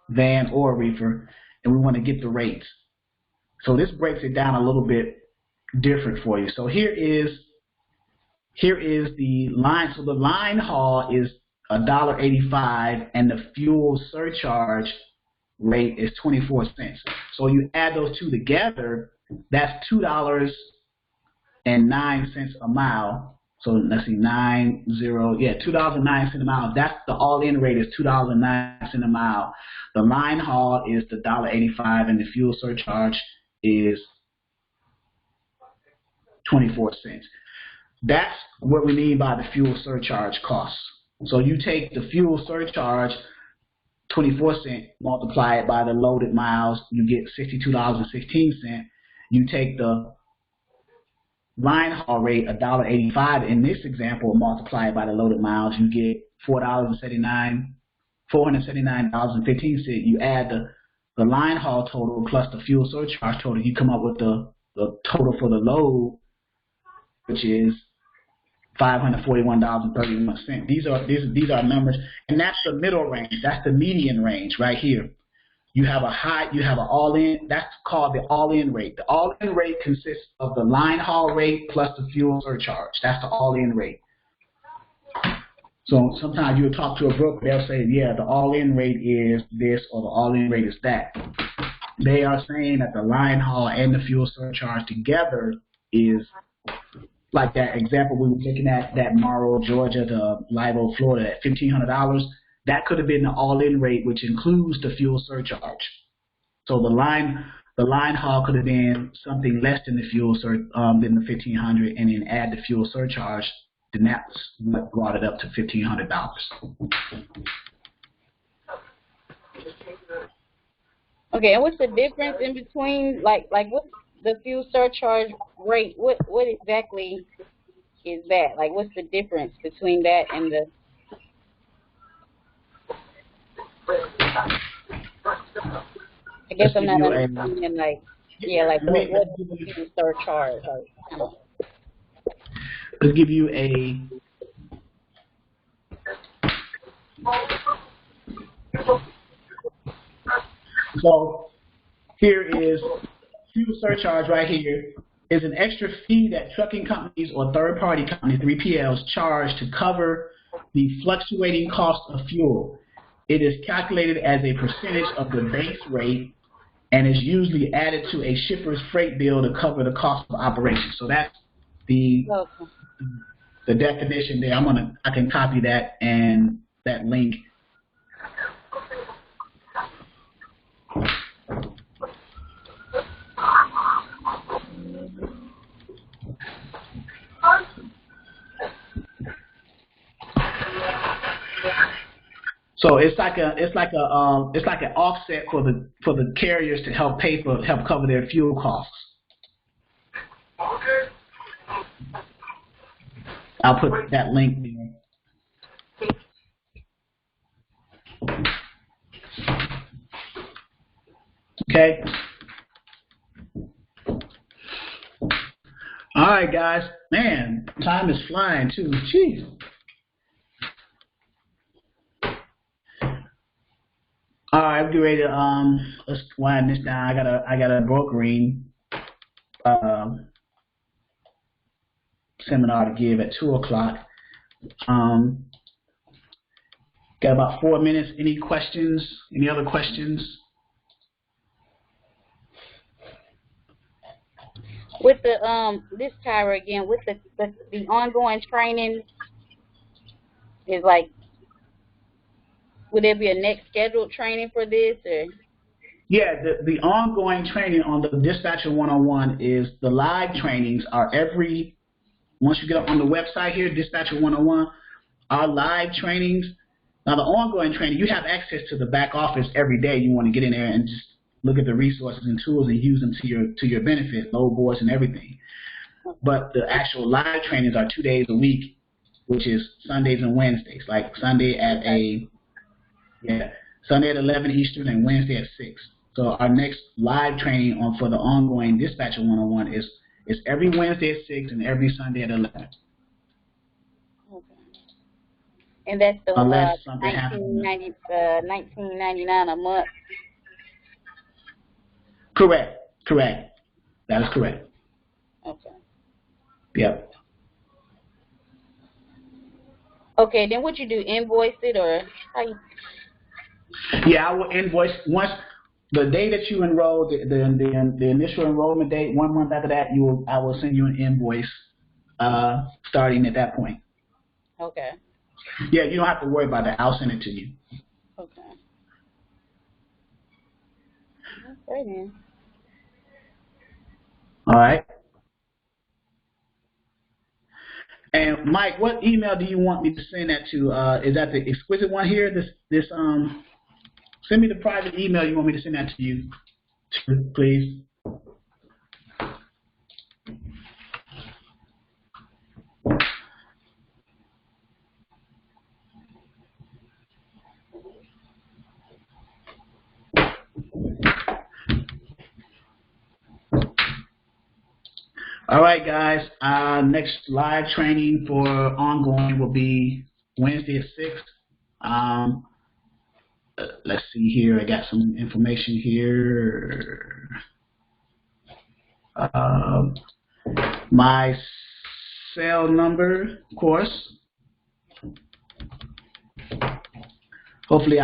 van or reefer, and we want to get the rates. So this breaks it down a little bit different for you. So here is the line. So the line haul is $1.85, and the fuel surcharge rate is 24 cents. So you add those two together, that's $2.09 a mile. So let's see, $2.09 a mile. That's the all-in rate is $2.09 a mile. The line haul is the $1.85, and the fuel surcharge is 24 cents. That's what we mean by the fuel surcharge costs. So you take the fuel surcharge, 24 cents, multiply it by the loaded miles, you get $62.16. You take the line haul rate, $1.85 in this example, multiply it by the loaded miles, you get $479.15. You add the the line haul total plus the fuel surcharge total, you come up with the total for the load, which is $541.31. These are numbers, and that's the middle range. That's the median range right here. You have an all-in. That's called the all-in rate. The all-in rate consists of the line haul rate plus the fuel surcharge. That's the all-in rate. So sometimes you'll talk to a broker, they'll say, yeah, the all-in rate is this or the all-in rate is that. They are saying that the line haul and the fuel surcharge together is like that example we were looking at, that Morrow, Georgia to Live Oak, Florida at $1,500. That could have been the all-in rate, which includes the fuel surcharge. So the line haul could have been something less than the than the $1,500, and then add the fuel surcharge. Then that's what brought it up to $1,500. Okay, and what's the difference in between, like what's the fuel surcharge rate? What exactly is that? Like, what's the difference between that and the? I guess I'm not understanding, like, yeah, like what is the fuel surcharge? Let's give you a. So here is fuel surcharge right here. Is an extra fee that trucking companies or third-party companies, 3PLs, charge to cover the fluctuating cost of fuel. It is calculated as a percentage of the base rate and is usually added to a shipper's freight bill to cover the cost of operation. So that's the definition there. I can copy that and that link. So it's like an offset for the carriers to help cover their fuel costs. I'll put that link there. Okay. All right, guys. Man, time is flying too. Jeez. All right, I'm getting ready to let's wind this down. I got a brokering seminar to give at 2:00. Got about 4 minutes. Any questions? Any other questions? With the this Tyra again, with the ongoing training, is like, would there be a next scheduled training for this, or? Yeah, the ongoing training on the Dispatcher 101 is the live trainings are once you get up on the website here, Dispatcher 101, our live trainings. Now the ongoing training, you have access to the back office every day. You want to get in there and just look at the resources and tools and use them to your benefit, load boards and everything. But the actual live trainings are 2 days a week, which is Sundays and Wednesdays. Like Sunday at Sunday at 11 Eastern and Wednesday at 6. So our next live training for the ongoing Dispatcher 101 is every Wednesday at 6 and every Sunday at 11. Okay. And that's the unless something happens. $19.99 a month. Correct. That is correct. Okay. Yep. Okay, then what you do, invoice it, or how you? Yeah, I will invoice once the day that you enroll, the initial enrollment date. 1 month after that, I will send you an invoice starting at that point. Okay. Yeah, you don't have to worry about that. I'll send it to you. Okay. Okay then. All right. And Mike, what email do you want me to send that to? Is that the exquisite one here? Send me the private email you want me to send that to you, please. All right, guys. Next live training for ongoing will be Wednesday at 6. Let's see here. I got some information here. My cell number, of course. Hopefully,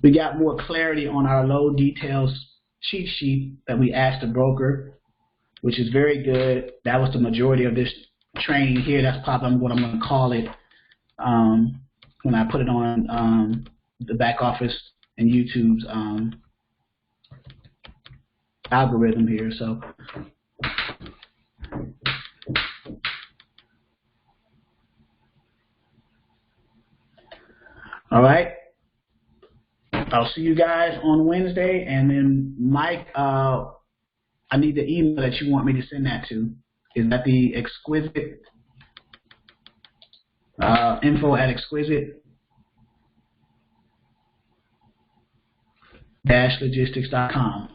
we got more clarity on our load details cheat sheet that we asked the broker, which is very good. That was the majority of this training here. That's probably what I'm going to call it when I put it on the back office and YouTube's algorithm here. So, all right. I'll see you guys on Wednesday, and then Mike, I need the email that you want me to send that to. Is that the exquisite info at exquisite-logistics.com?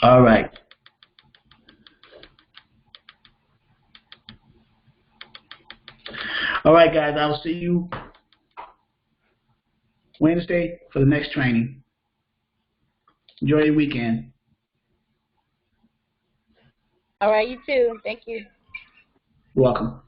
All right. All right, guys, I will see you Wednesday for the next training. Enjoy your weekend. All right, you too. Thank you. You're welcome.